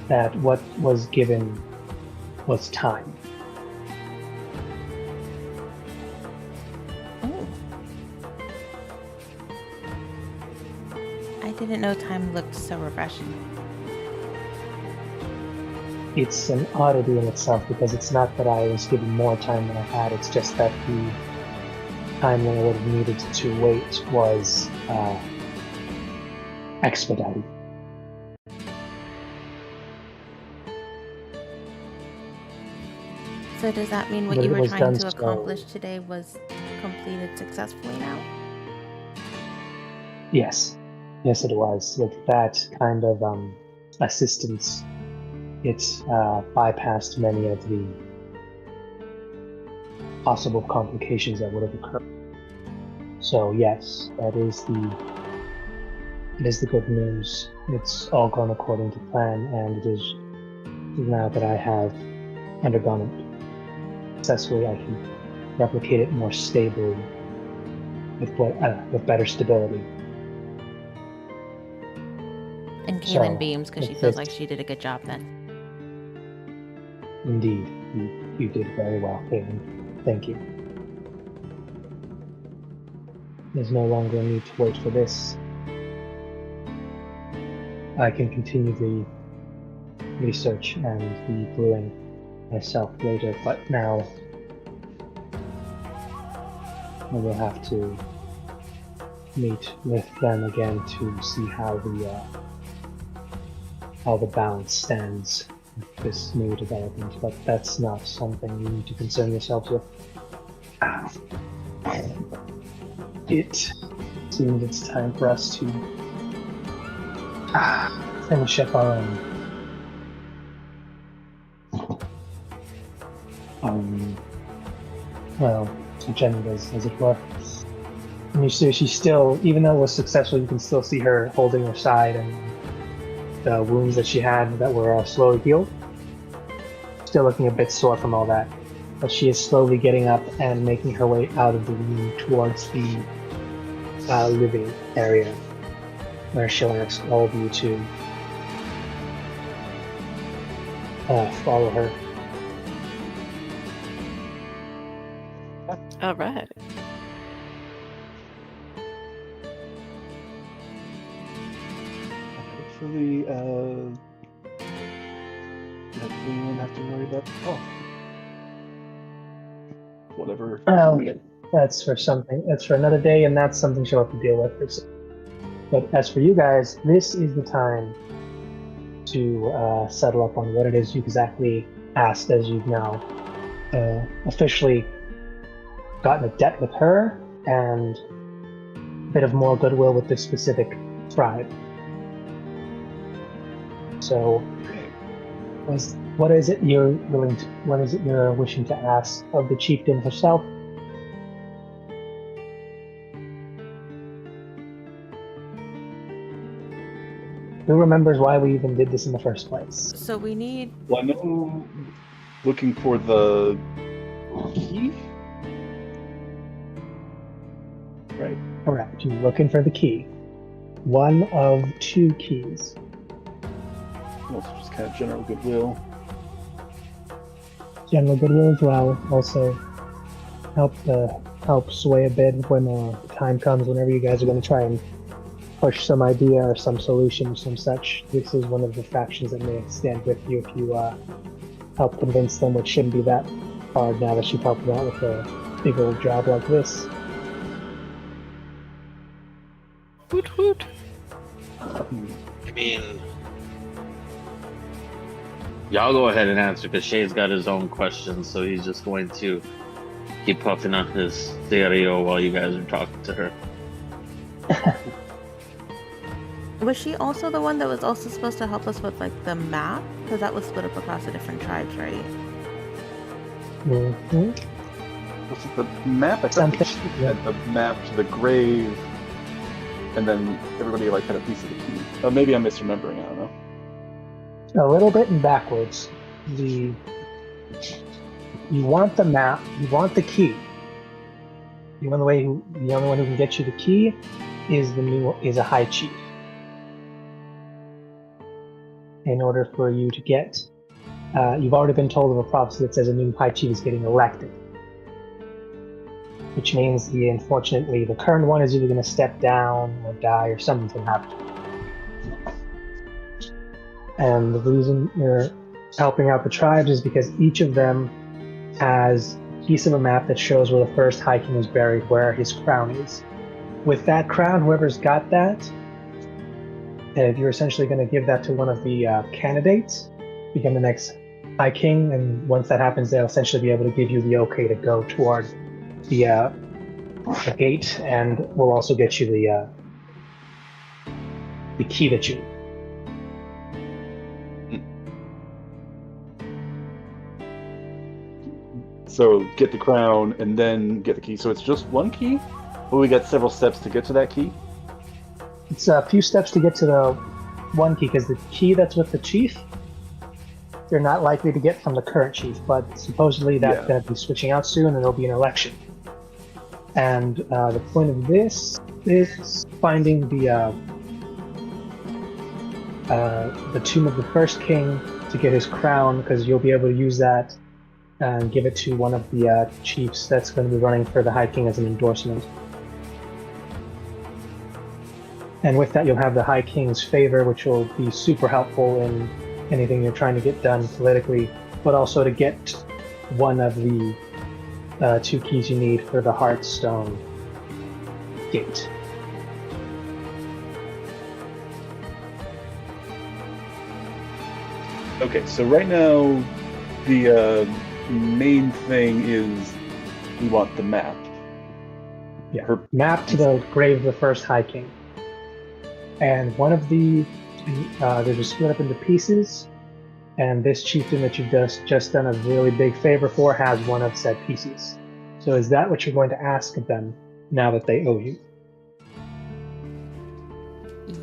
that what was given was time. Oh. I didn't know time looked so refreshing. It's an oddity in itself because it's not that I was given more time than I had, it's just that the time that I would have needed to wait was expedited. So does that mean what But you it were was trying done to so- accomplish today was completed successfully now? Yes. Yes, it was. With that kind of assistance, it bypassed many of the possible complications that would have occurred. So yes, it is the good news. It's all gone according to plan, and it is now that I have undergone it successfully, I can replicate it more stably with better stability. And Kaylin So, beams because she if feels it- like she did a good job then. Indeed, you did very well, Caitlin. Thank you. There's no longer a need to wait for this. I can continue the research and the brewing myself later, but now I will have to meet with them again to see how the balance stands with this new development, but that's not something you need to concern yourselves with. It seems it's time for us to finish up our well, agendas, as it were. And you see she's still, even though it was successful, you can still see her holding her side and the wounds that she had that were slowly healed. Still looking a bit sore from all that. But she is slowly getting up and making her way out of the room towards the living area, where she'll ask all of you to follow her. All right. Hopefully, does anyone have to worry about? Oh, whatever. That's for something. That's for another day, and that's something she'll have to deal with. But as for you guys, this is the time to settle up on what it is you exactly asked, as you've now officially gotten a debt with her and a bit of more goodwill with this specific tribe. So, what is it you're wishing to ask of the chieftain herself? Who remembers why we even did this in the first place? So we need. Well, I know looking for the key. Right. Correct. You're looking for the key. One of two keys. Also, just kind of general goodwill. General goodwill as well. Also, help sway a bit when the time comes. Whenever you guys are going to try and push some idea or some solution or some such, this is one of the factions that may stand with you if you help convince them, which shouldn't be that hard now that you've helped them out with a big old job like this. Woot woot. I mean, y'all go ahead and answer because Shay's got his own questions, so he's just going to keep puffing on his stereo while you guys are talking to her. Was she also the one that was also supposed to help us with like the map? Because that was split up across the different tribes, right? Mm-hmm. Was it the map? I thought she had the map to the grave, and then everybody like had a piece of the key. Oh, maybe I'm misremembering. I don't know. A little bit and backwards. You want the map. You want the key. The only one who can get you the key is a high chief. In order for you to get, you've already been told of a prophecy that says a new high chief is getting elected, which means unfortunately the current one is either going to step down or die or something's going to happen. And the reason you're helping out the tribes is because each of them has a piece of a map that shows where the first High King was buried, where his crown is. With that crown, whoever's got that, if you're essentially going to give that to one of the candidates, become the next High King, and once that happens, they'll essentially be able to give you the okay to go toward the the gate, and we'll also get you the key that you need. So get the crown and then get the key. So it's just one key? Well, we got several steps to get to that key? It's a few steps to get to the one key, because the key that's with the chief, you're not likely to get from the current chief, but supposedly that's going to be switching out soon and there'll be an election. And the point of this is finding the tomb of the first king to get his crown, because you'll be able to use that and give it to one of the chiefs that's going to be running for the High King as an endorsement. And with that, you'll have the High King's favor, which will be super helpful in anything you're trying to get done politically, but also to get one of the 2 keys you need for the Heartstone gate. Okay, so right now the main thing is we want the map. Yeah, map to the grave of the first High King. And one of they're just split up into pieces, and this chieftain that you've just done a really big favor for has one of said pieces. So is that what you're going to ask of them now that they owe you?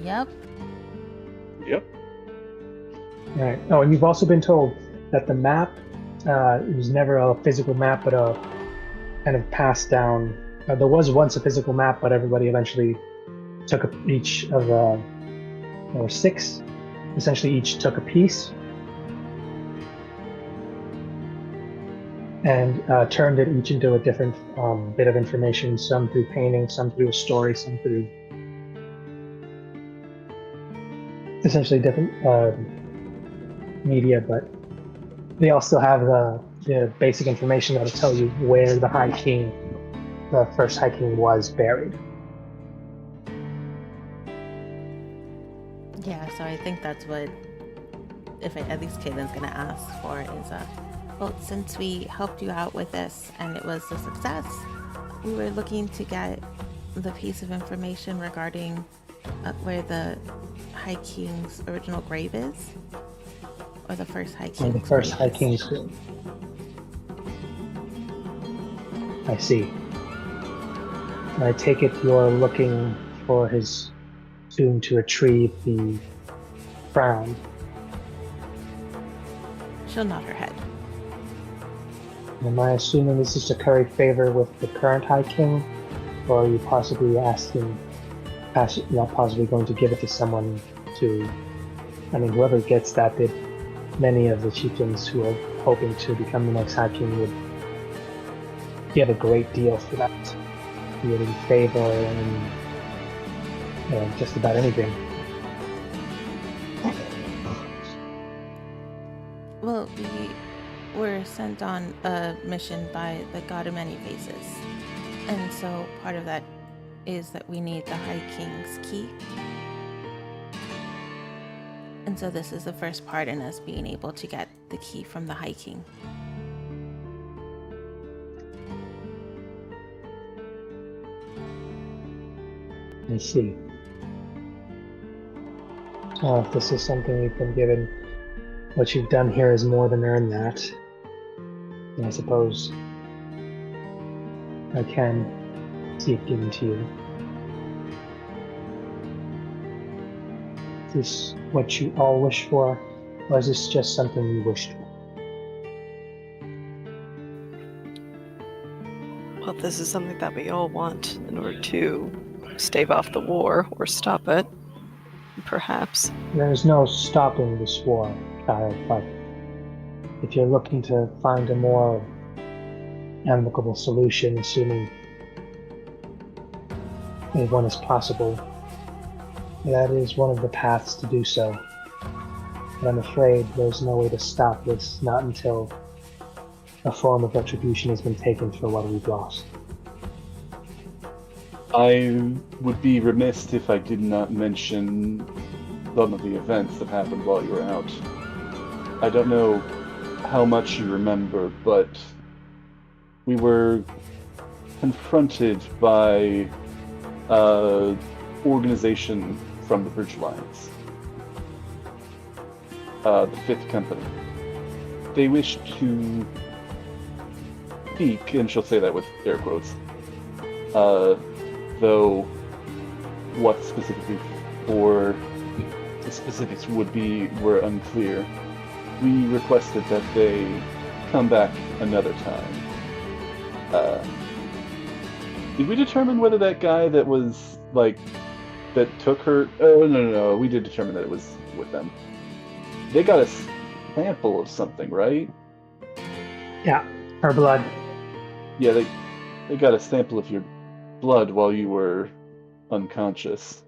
Yep. Yep. All right. Oh, and you've also been told that the map was never a physical map, but a kind of passed down. There was once a physical map, but everybody eventually took each of there were 6. Essentially, each took a piece and turned it each into a different bit of information. Some through painting, some through a story, some through essentially different media, but they all still have the basic information that'll tell you where the High King, the first High King, was buried. Yeah, so I think that's what, at least Caitlin's gonna ask for is, well, since we helped you out with this and it was a success, we were looking to get the piece of information regarding where the High King's original grave is, or the first High King's the first High King's grave. I see. I take it you're looking for his tomb to retrieve the crown. She'll nod her head. Am I assuming this is to curry favor with the current High King, or are you possibly possibly going to give it to someone to? I mean, whoever gets that, many of the chieftains who are hoping to become the next High King would get a great deal for that, be it in favor and just about anything. Well, we were sent on a mission by the God of Many Faces, and so part of that is that we need the High King's key. And so this is the first part in us being able to get the key from the High King. I see. Well, if this is something you've been given, what you've done here is more than earn that. And I suppose I can see it given to you. Is this what you all wish for, or is this just something you wished for? Well, this is something that we all want in order to stave off the war or stop it, perhaps. There is no stopping this war, child, but if you're looking to find a more amicable solution, assuming one is possible, that is one of the paths to do so. But I'm afraid there's no way to stop this, not until a form of retribution has been taken for what we've lost. I would be remiss if I did not mention some of the events that happened while you were out. I don't know how much you remember, but we were confronted by organization from the Bridge Alliance, the Fifth Company. They wish to speak, and she'll say that with air quotes, though what specifically for the specifics would be were unclear. We requested that they come back another time. Did we determine whether that guy that was, like, that took her... Oh, no, we did determine that it was with them. They got a sample of something, right? Yeah, her blood. Yeah, they got a sample of your blood while you were unconscious.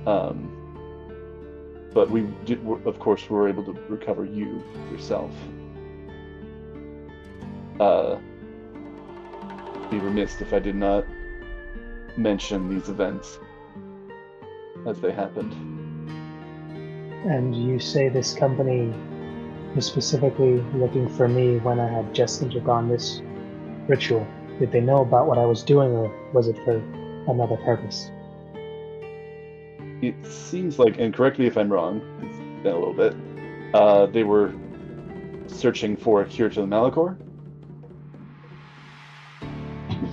But we did, of course, were able to recover you yourself. Be remiss if I did not mention these events as they happened. And you say this company was specifically looking for me when I had just undergone this ritual. Did they know about what I was doing, or was it for another purpose? It seems like, and correct me if I'm wrong, it's been a little bit, they were searching for a cure to the Malachor?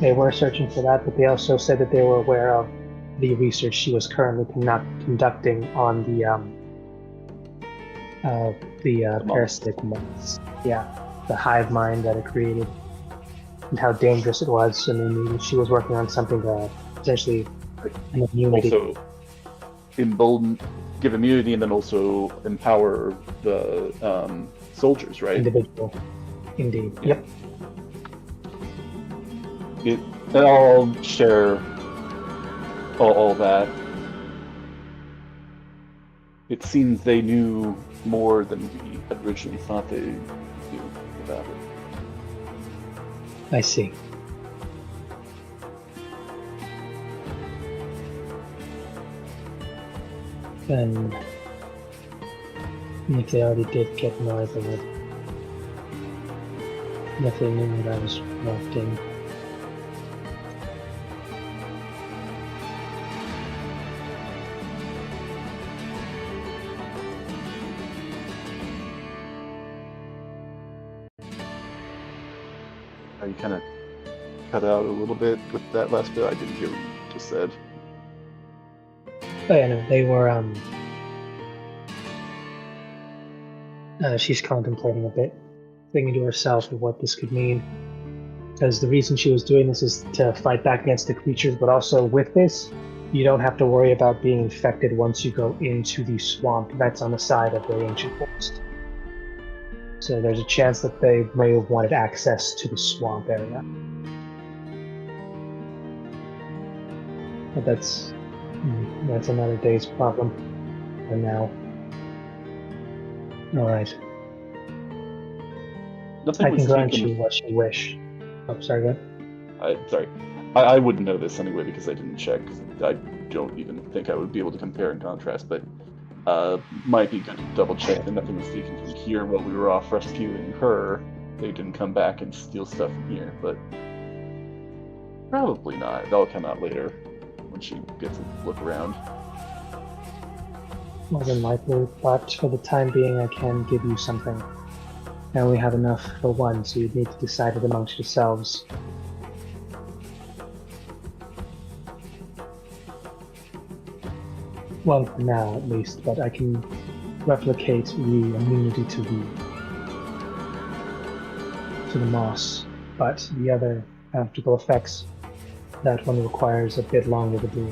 They were searching for that, but they also said that they were aware of the research she was currently conducting on the parasitic moths. Yeah, the hive mind that it created, and how dangerous it was. And they knew she was working on something to essentially an immunity. Also, embolden, give immunity, and then also empower the soldiers, right? Individual. Indeed. Yeah. Yep. I'll share all that. It seems they knew more than we had originally thought they knew about it. I see. And if they already did get noise of it, if they knew that I was locked in. You kind of cut out a little bit with that last bit. I didn't hear what you just said. Oh yeah, no, they were, she's contemplating a bit, thinking to herself of what this could mean. Because the reason she was doing this is to fight back against the creatures, but also with this, you don't have to worry about being infected once you go into the swamp that's on the side of the ancient forest. So there's a chance that they may have wanted access to the swamp area. But that's another day's problem for now. Alright. Nothing I was can grant taken- you what you wish. Oh, sorry, go ahead. Sorry. I wouldn't know this anyway because I didn't check. I don't even think I would be able to compare and contrast, but might be good to double check that nothing was taken from here while we were off rescuing her. They didn't come back and steal stuff from here, but probably not. That'll come out later when she gets a look around. More than likely, but for the time being I can give you something. I only have enough for one, so you'd need to decide it amongst yourselves. Well, for now at least, but I can replicate the immunity to the moss, but the other afterglow effects, that one requires a bit longer to do.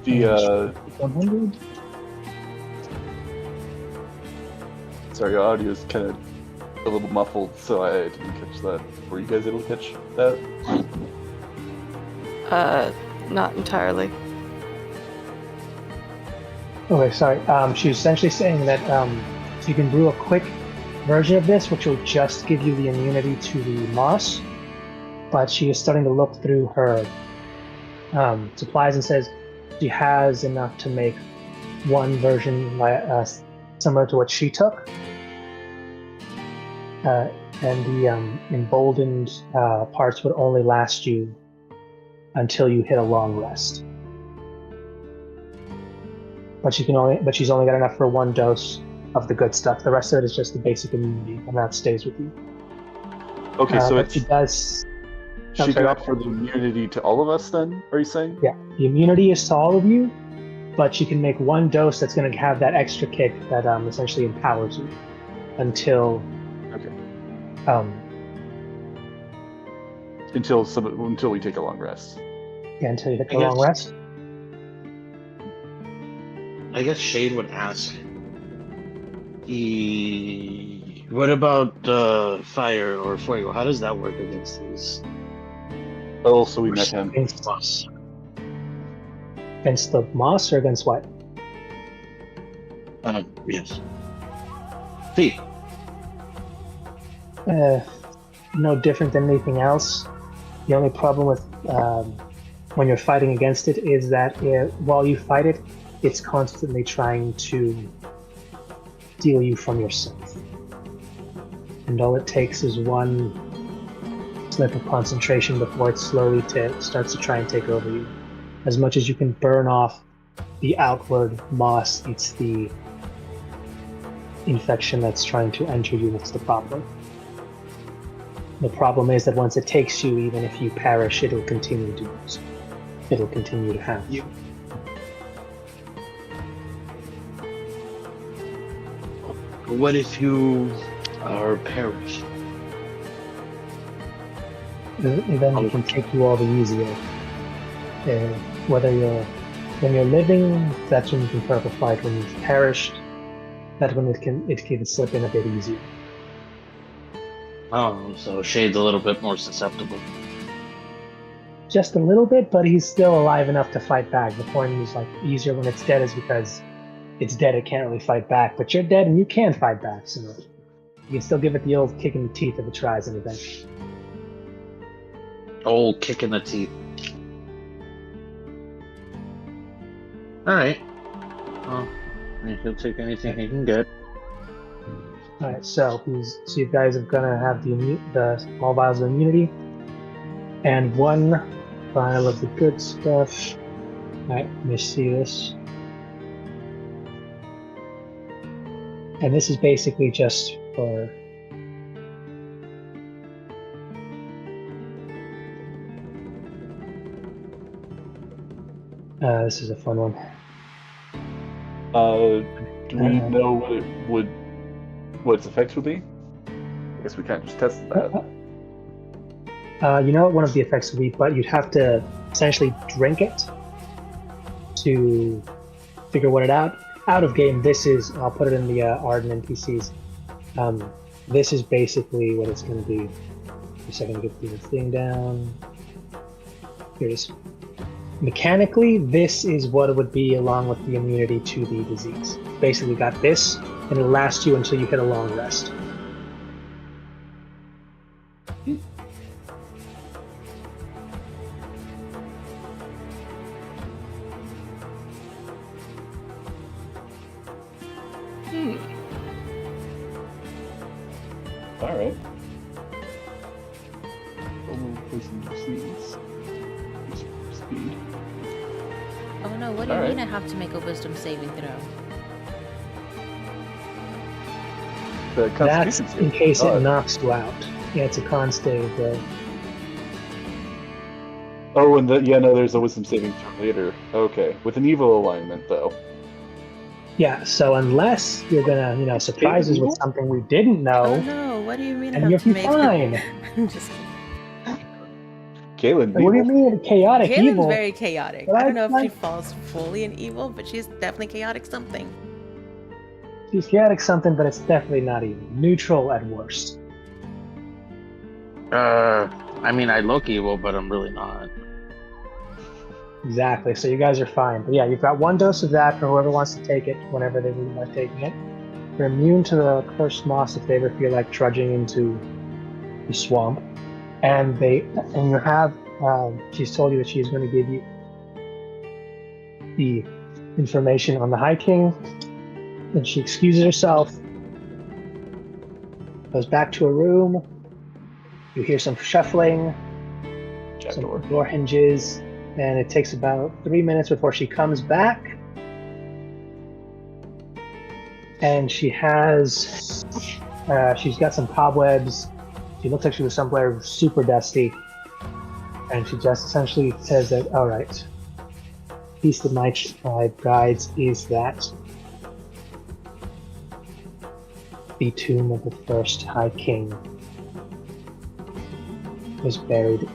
The 100? sorry, your audio is kind of a little muffled, so I didn't catch that. Were you guys able to catch that? Not entirely. Okay, sorry. She was essentially saying that you can brew a quick version of this, which will just give you the immunity to the moss. But she is starting to look through her supplies and says she has enough to make one version similar to what she took. and the emboldened parts would only last you until you hit a long rest. But she's only got enough for one dose of the good stuff. The rest of it is just the basic immunity, and that stays with you. Okay, so but it's she does. she got for the immunity to all of us. Then, are you saying? Yeah, the immunity is to all of you, but she can make one dose that's going to have that extra kick that essentially empowers you until. Okay. Until we take a long rest. Yeah, until you hit the long rest. I guess Shade would ask. What about fire or fuego? How does that work against these? Oh, so we met him. Against the moss or against what? Yes. See. No different than anything else. The only problem with when you're fighting against it is that while you fight it, it's constantly trying to steal you from yourself. And all it takes is one slip of concentration before it slowly starts to try and take over you. As much as you can burn off the outward moss, it's the infection that's trying to enter you that's the problem. The problem is that once it takes you, even if you perish, it'll continue to use. It'll continue to have you. What if you are perished? Then it can take you all the easier. When you're living, that's when you can put up a fight. When you've perished, that's when it can slip in a bit easier. Oh, so Shade's a little bit more susceptible. Just a little bit, but he's still alive enough to fight back. The point is, like, easier when it's dead is because it's dead, it can't really fight back. But you're dead and you can fight back, so you can still give it the old kick in the teeth if it tries anything. Old kick in the teeth. Alright. Well, he'll take anything he can get. Alright, so you guys are gonna have the small vials of immunity and one vial of the good stuff. Alright, let me see this. And this is basically just for this is a fun one. Do we know what its effects would be? I guess we can't just test that. You know what one of the effects would be, but you'd have to essentially drink it to figure what it out. Out of game, this is, I'll put it in the Arden NPCs. This is basically what it's going to be. Just a second to get the thing down. Here it is. Mechanically, this is what it would be along with the immunity to the disease. Basically, got this, and it'll last you until you hit a long rest. All right. Poison disease. Speed. Oh no, what do you mean I have to make a wisdom saving throw? That's in case it knocks you out. Yeah, it's a con save, though. Oh, and there's a wisdom saving throw later. Okay, with an evil alignment, though. Yeah, so unless you're gonna, surprise us with something we didn't know. Oh no, what do you mean I and have to you'll make be fine. I'm just kidding. Kaylin, what do you mean chaotic Kaylin's evil? very chaotic. I don't know if she falls fully in evil, but she's definitely chaotic something. She's chaotic something, but it's definitely not evil. Neutral at worst. I mean, I look evil, but I'm really not. Exactly, so you guys are fine. But yeah, you've got one dose of that for whoever wants to take it, whenever they really like taking it. You're immune to the cursed moss if they ever feel like trudging into the swamp. And you have, she's told you that she's going to give you the information on the High King. Then she excuses herself, goes back to her room, You hear some shuffling, Jack some door. door hinges, and it takes about 3 minutes before she comes back. And she has, she's got some cobwebs. She looks like she was somewhere super dusty. And she just essentially says that, all right, piece of my tribe guides is that the tomb of the first High King was buried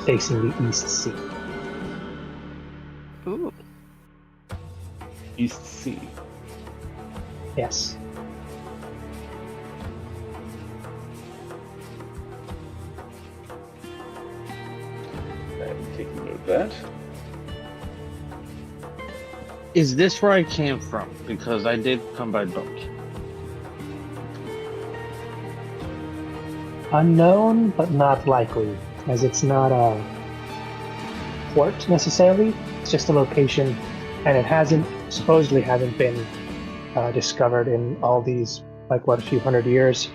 facing the East Sea. Ooh. East Sea. Yes. I'm taking note of that. Is this where I came from? Because I did come by boat. Unknown, but not likely, as it's not a port necessarily. It's just a location, and it supposedly hasn't been discovered in all these, like, what, a few hundred years.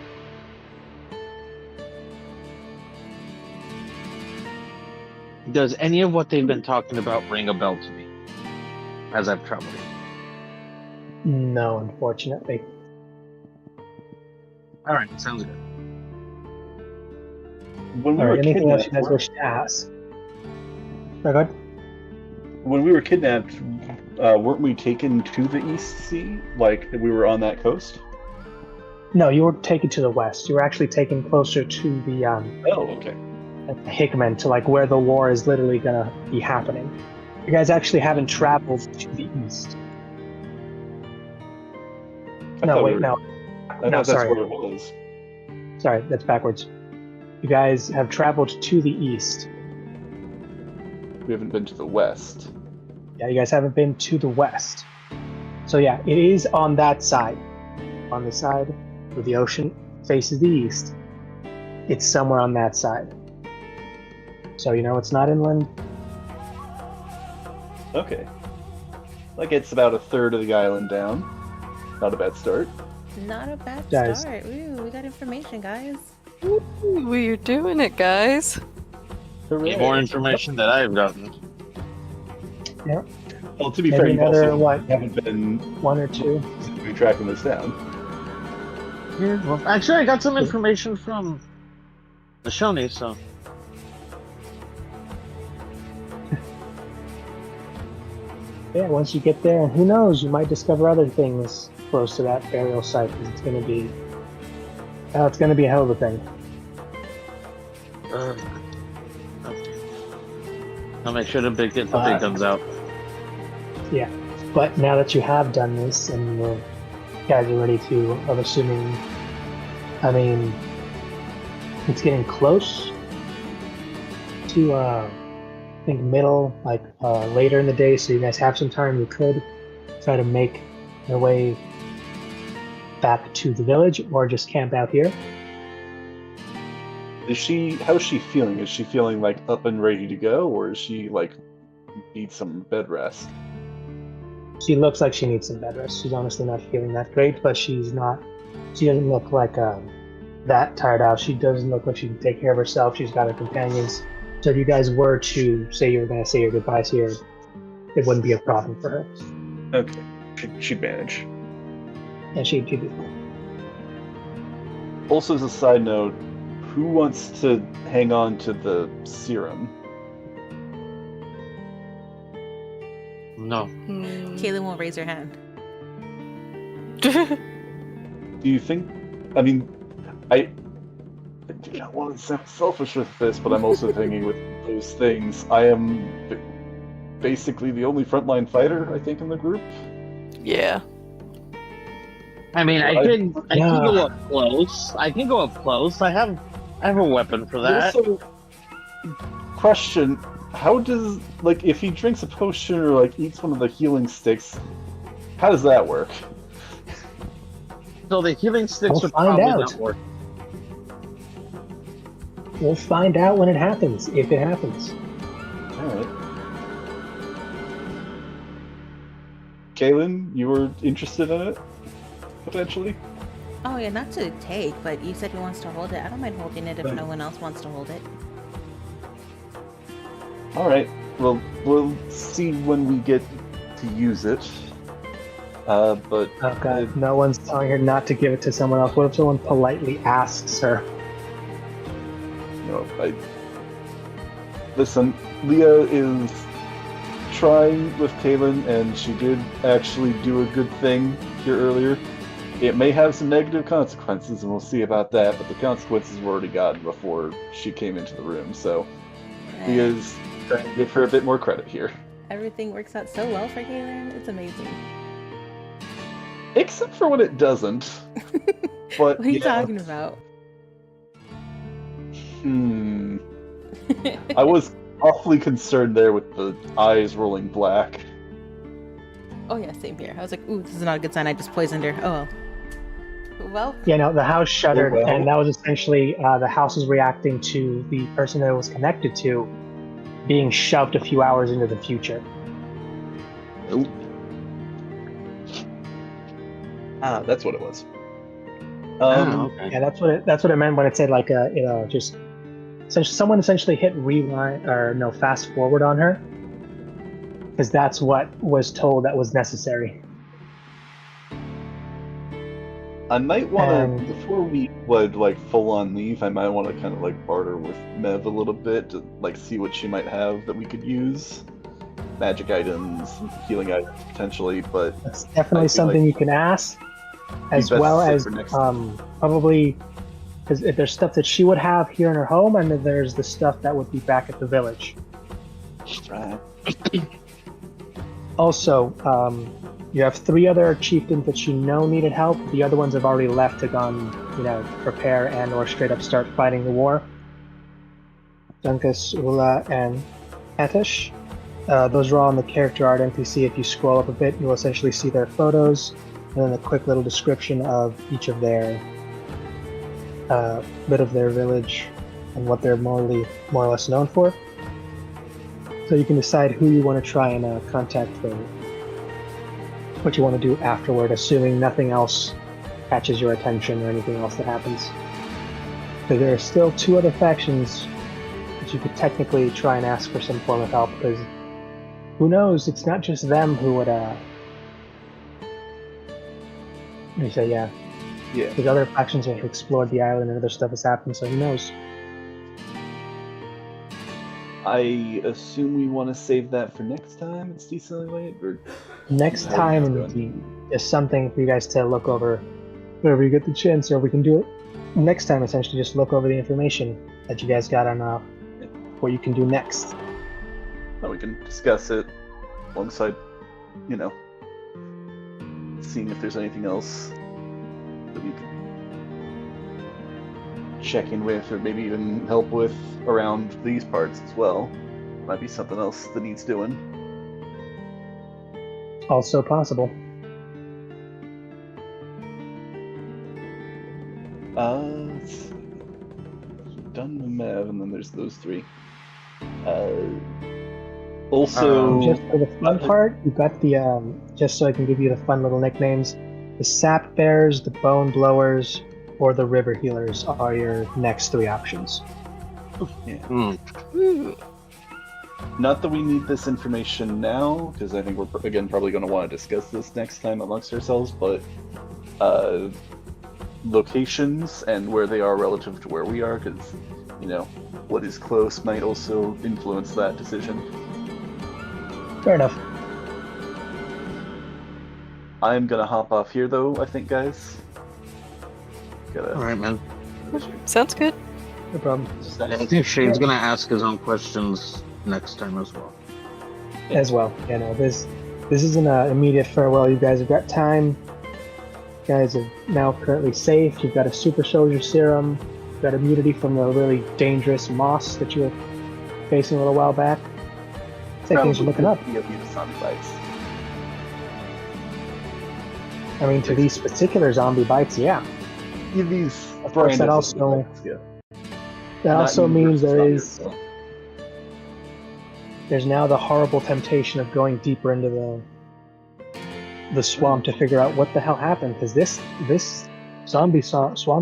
Does any of what they've been talking about ring a bell to me as I've traveled? No, unfortunately. All right, sounds good. When we All were right, anything else you kidnapped, guys wish to ask? Go ahead. when we were kidnapped, weren't we taken to the East Sea? Like we were on that coast? No, you were taken to the west. You were actually taken closer to the Oh, okay. Hickman, to like where the war is literally gonna be happening. You guys actually haven't traveled to the east. I No, thought wait, we were- no. I thought No, that's sorry. where it was. Sorry, that's backwards. You guys have traveled to the east. We haven't been to the west. Yeah, you guys haven't been to the west. So yeah, it is on that side. On the side where the ocean faces the east. It's somewhere on that side. So you know it's not inland. Okay. Like it's about a third of the island down. Not a bad start. Not a bad Guys. start. Ooh, we got information, guys. Ooh, we're doing it, guys. Hooray. More information that I've gotten. Well, to be Maybe fair, you another, also what? haven't been One or two. specifically tracking this down. Yeah, well, actually, I got some information from the Shoney, so. Yeah, once you get there, and who knows, you might discover other things close to that burial site, because it's gonna be a hell of a thing. I'll make sure the big comes out. Yeah, but now that you have done this and you guys are ready to, I'm assuming, I mean, it's getting close to, I think later in the day, so you guys have some time. You could try to make your way back to the village or just camp out here. How's she feeling? Is she feeling like up and ready to go, or is she like need some bed rest? She looks like she needs some bed rest. She's honestly not feeling that great, but she doesn't look like that tired out. She doesn't look like she can take care of herself. She's got her companions. So if you guys were to say you were going to say your goodbyes here, it wouldn't be a problem for her. Okay, she'd manage. And she'd be fine. Also, as a side note, who wants to hang on to the serum? No. Kaylin won't raise her hand. Do you think? I mean, I do not want to sound selfish with this, but I'm also thinking with those things, I am basically the only frontline fighter, I think, in the group. Yeah. I mean, I can go Yeah. up close. I have a weapon for that. Also, question: how does if he drinks a potion or eats one of the healing sticks, how does that work? So the healing sticks We'll would find probably out. not work. We'll find out when it happens, if it happens. All right. Kaylin, you were interested in it, potentially? Oh yeah, not to take, but you said he wants to hold it. I don't mind holding it if Right. no one else wants to hold it. All right. Well, we'll see when we get to use it. But Oh god, no one's telling her not to give it to someone else. What if someone politely asks her? no, listen. Leah is trying with Kaylin, and she did actually do a good thing here earlier. It may have some negative consequences, and we'll see about that. But the consequences were already gotten before she came into the room. So Leah's trying to give her a bit more credit here. Everything works out so well for Kaylin. It's amazing. Except for when it doesn't. But What are you yeah. talking about? I was awfully concerned there with the eyes rolling black. Oh yeah, same here. I was like, ooh, this is not a good sign. I just poisoned her. Oh well. Well, Yeah, no, the house shuddered, well. and that was essentially the house was reacting to the person that it was connected to being shoved a few hours into the future. Nope. That's what it was. Okay. Yeah, that's what it meant when it said like just essentially someone essentially hit rewind or no fast forward on her, because that's what was told that was necessary. I might want And- to, before we would like full on leave, I might want to kind of like barter with Mev a little bit to like see what she might have that we could use. Magic items, healing items potentially, but That's definitely I feel something like you can ask, as best well sit as for next time. probably because if there's stuff that she would have here in her home, and then there's the stuff that would be back at the village. Right. Also, you have 3 other chieftains that you know needed help. The other ones have already left to gone, prepare and or straight up start fighting the war. Dunkus, Ula, and Atish. Those are all in the character art NPC. If you scroll up a bit, you'll essentially see their photos, and then a quick little description of each of their bit of their village and what they're more or less known for. So you can decide who you want to try and contact for what you want to do afterward, assuming nothing else catches your attention or anything else that happens. So there are still 2 other factions that you could technically try and ask for some form of help, because who knows, it's not just them who would you say, yeah. Yeah. There's other factions that have explored the island and other stuff has happened, so who knows? I assume we want to save that for next time. It's decently late. Or Next how are time, you doing? is something for you guys to look over whenever you get the chance, or we can do it next time. Essentially, just look over the information that you guys got on what you can do next. Well, we can discuss it alongside, seeing if there's anything else that we can check in with, or maybe even help with around these parts as well. Might be something else that needs doing. Also possible. Let's see. Done with Mev, and then there's those 3. Also, Just for the fun part, you got the just so I can give you the fun little nicknames. The Sap Bears, the Bone Blowers, or the River Healers are your next 3 options. not that we need this information now, because I think we're again probably going to want to discuss this next time amongst ourselves, but locations and where they are relative to where we are, because what is close might also influence that decision. Fair enough. I'm gonna hop off here though, I think, guys. Gotta. All right, man. Sounds good. No problem. I think Shane's gonna ask his own questions next time as well. As well. This isn't an immediate farewell. You guys have got time. You guys are now currently safe. You've got a super soldier serum. You've got immunity from the really dangerous moss that you were facing a little while back. It's like things are looking up. Bites. I mean, to these particular zombie bites, yeah. These Of course, that brand of also zombie bites, yeah. that Not also you means versus zombie, there's now the horrible temptation of going deeper into the swamp to figure out what the hell happened, because this Swamp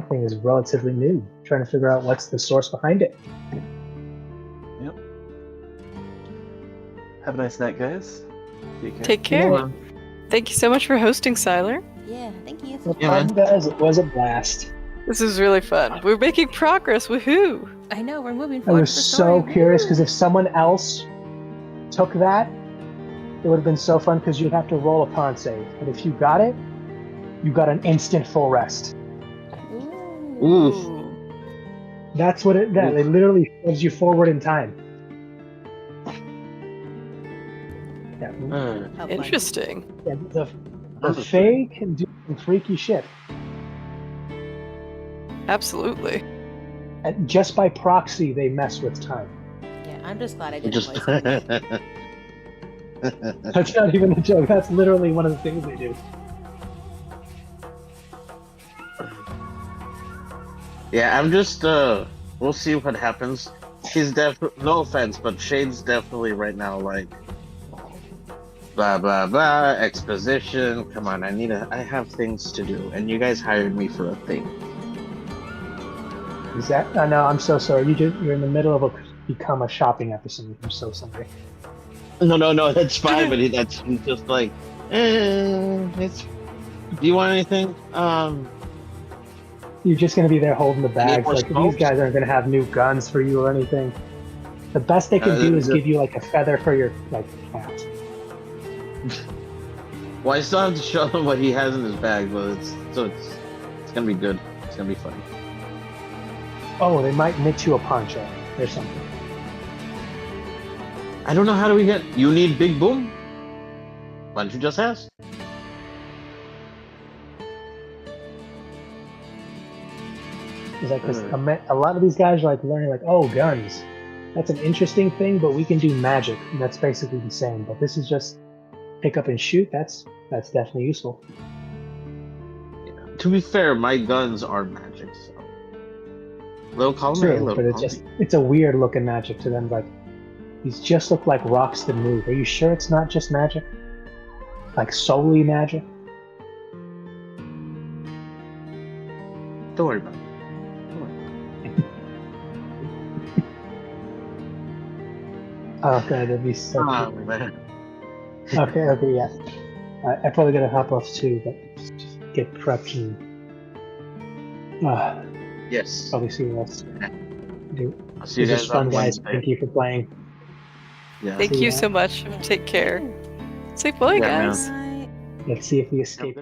Thing is relatively new. Trying to figure out what's the source behind it. Yep. Have a night, guys. Take care. Yeah. Thank you so much for hosting, Siler. Yeah, thank you. No Yeah, man. problem, guys. It was a blast. This is really fun. We're making progress. Woohoo! I know, we're moving I forward. was with the so story. curious Woo! because if someone else took that, it would have been so fun because you'd have to roll a con save. But if you got it, you got an instant full rest. Ooh. Oof. That's what it does. It literally moves you forward in time. Yeah, How fun. Interesting. yeah, the Fae can do some freaky shit. Absolutely. And just by proxy, they mess with time. Yeah, I'm just glad I didn't Just. voice it. That's not even a joke. That's literally one of the things they do. Yeah, I'm just. We'll see what happens. She's definitely. No offense, but Shade's definitely right now like. Blah blah blah. Exposition. Come on, I have things to do, and you guys hired me for a thing. Is that? No, I'm so sorry. You're in the middle of become a shopping episode. I'm so sorry. No, that's fine. But he's just like, it's. Do you want anything? You're just gonna be there holding the bags. more Like smokes? these guys aren't gonna have new guns for you or anything. The best they can do is give you like a feather for your like hat. Well, I still have to show him what he has in his bag, but it's gonna be good. It's gonna be funny. Oh, they might knit you a poncho or something. I don't know how do we get. You need Big Boom? Why don't you just ask? Is that because a lot of these guys are like learning like, oh, guns. That's an interesting thing, but we can do magic, and that's basically the same. But this is just pick up and shoot. That's definitely useful. To be fair, my guns are magic, so. Little column A, True, little but it's a weird looking magic to them. Like these just look like rocks that move. Are you sure it's not just magic? Like solely magic? Don't worry about it. Oh god, that'd be so Oh, cool. man. Okay, yeah. I probably gotta hop off too, but just get prepped and Yes. probably see what else do. I'll see you This guys is fun, on guys. Wednesday. Thank you for playing. Yeah. Thank See you ya. so much. Take care. Say bye, Yeah, man. guys. Bye. Let's see if we escape.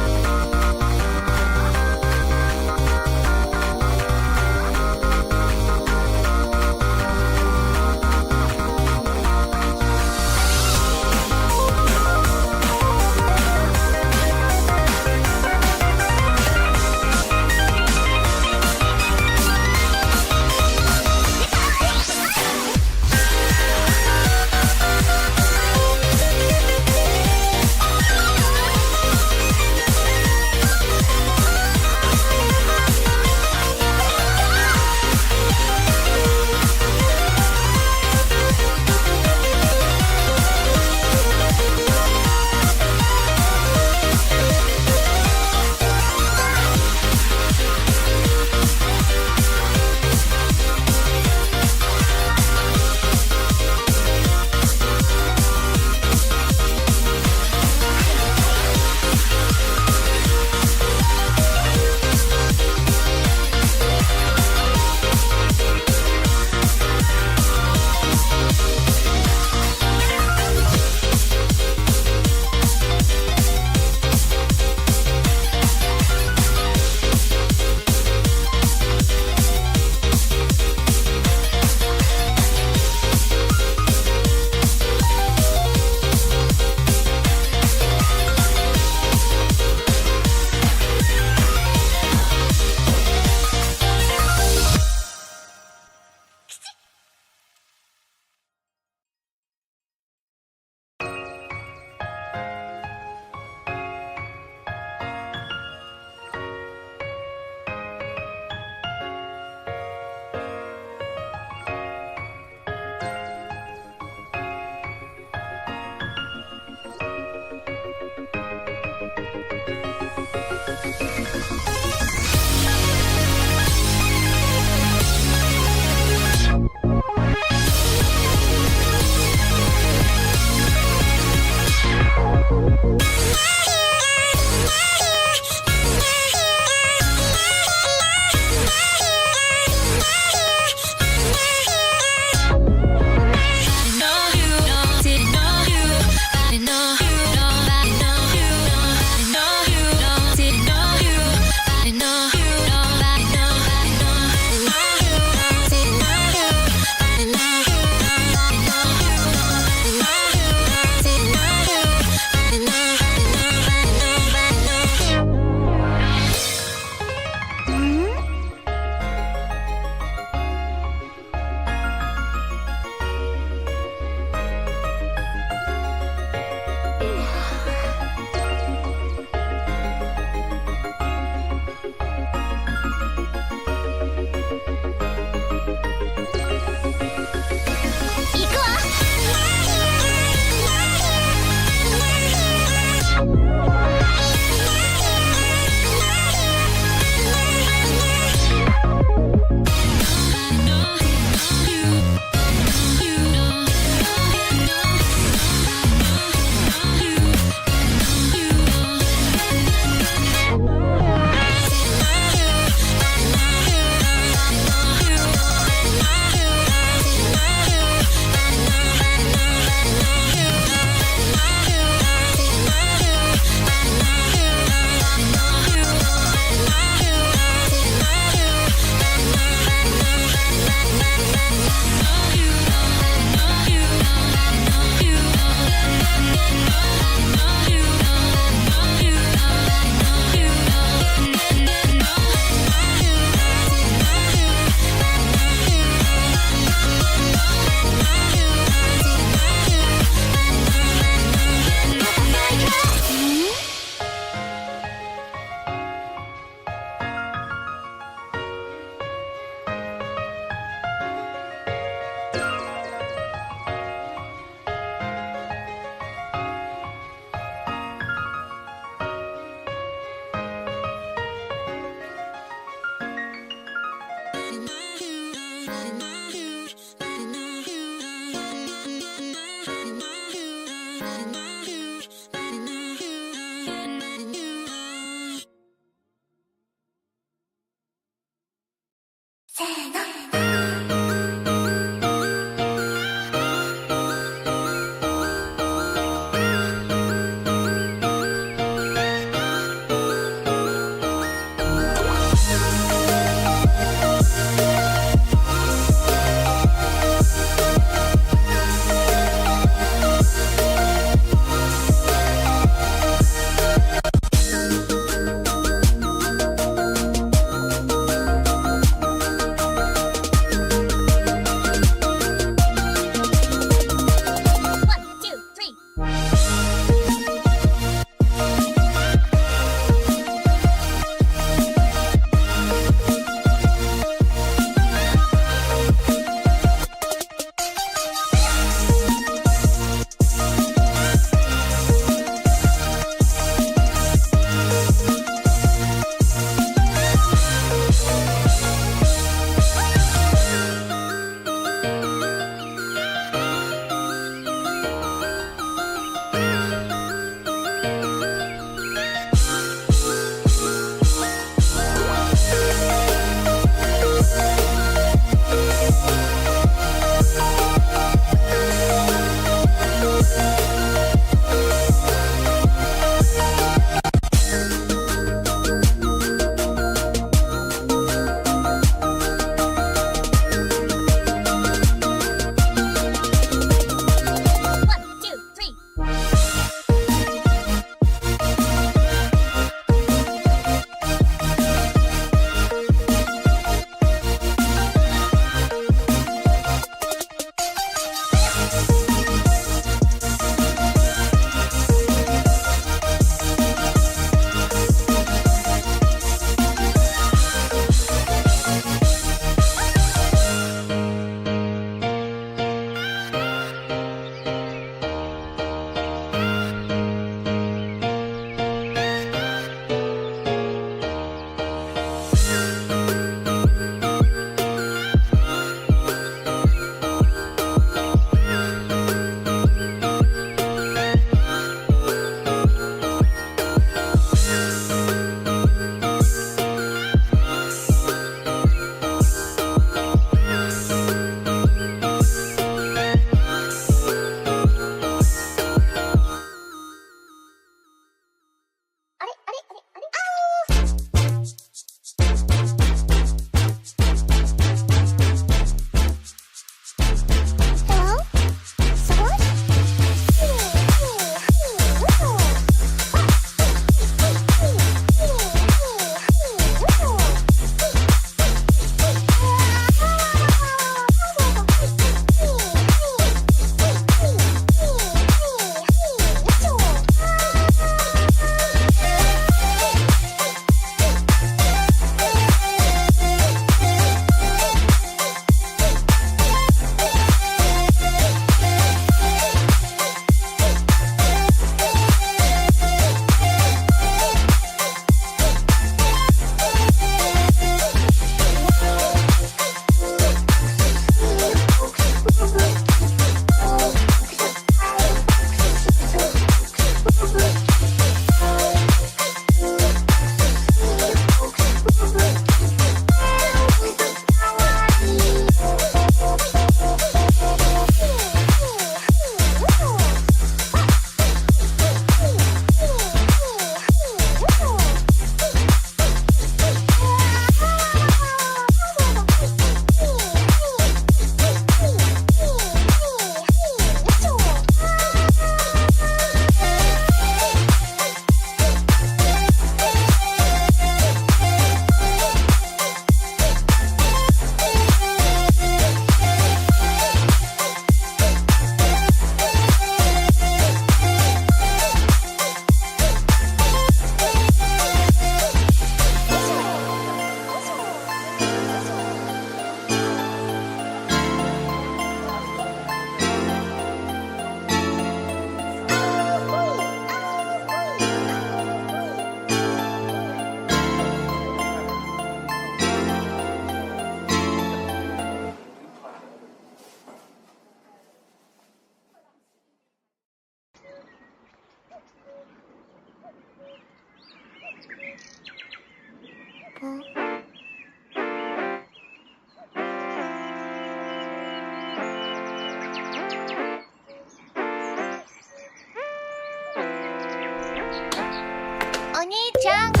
ちゃん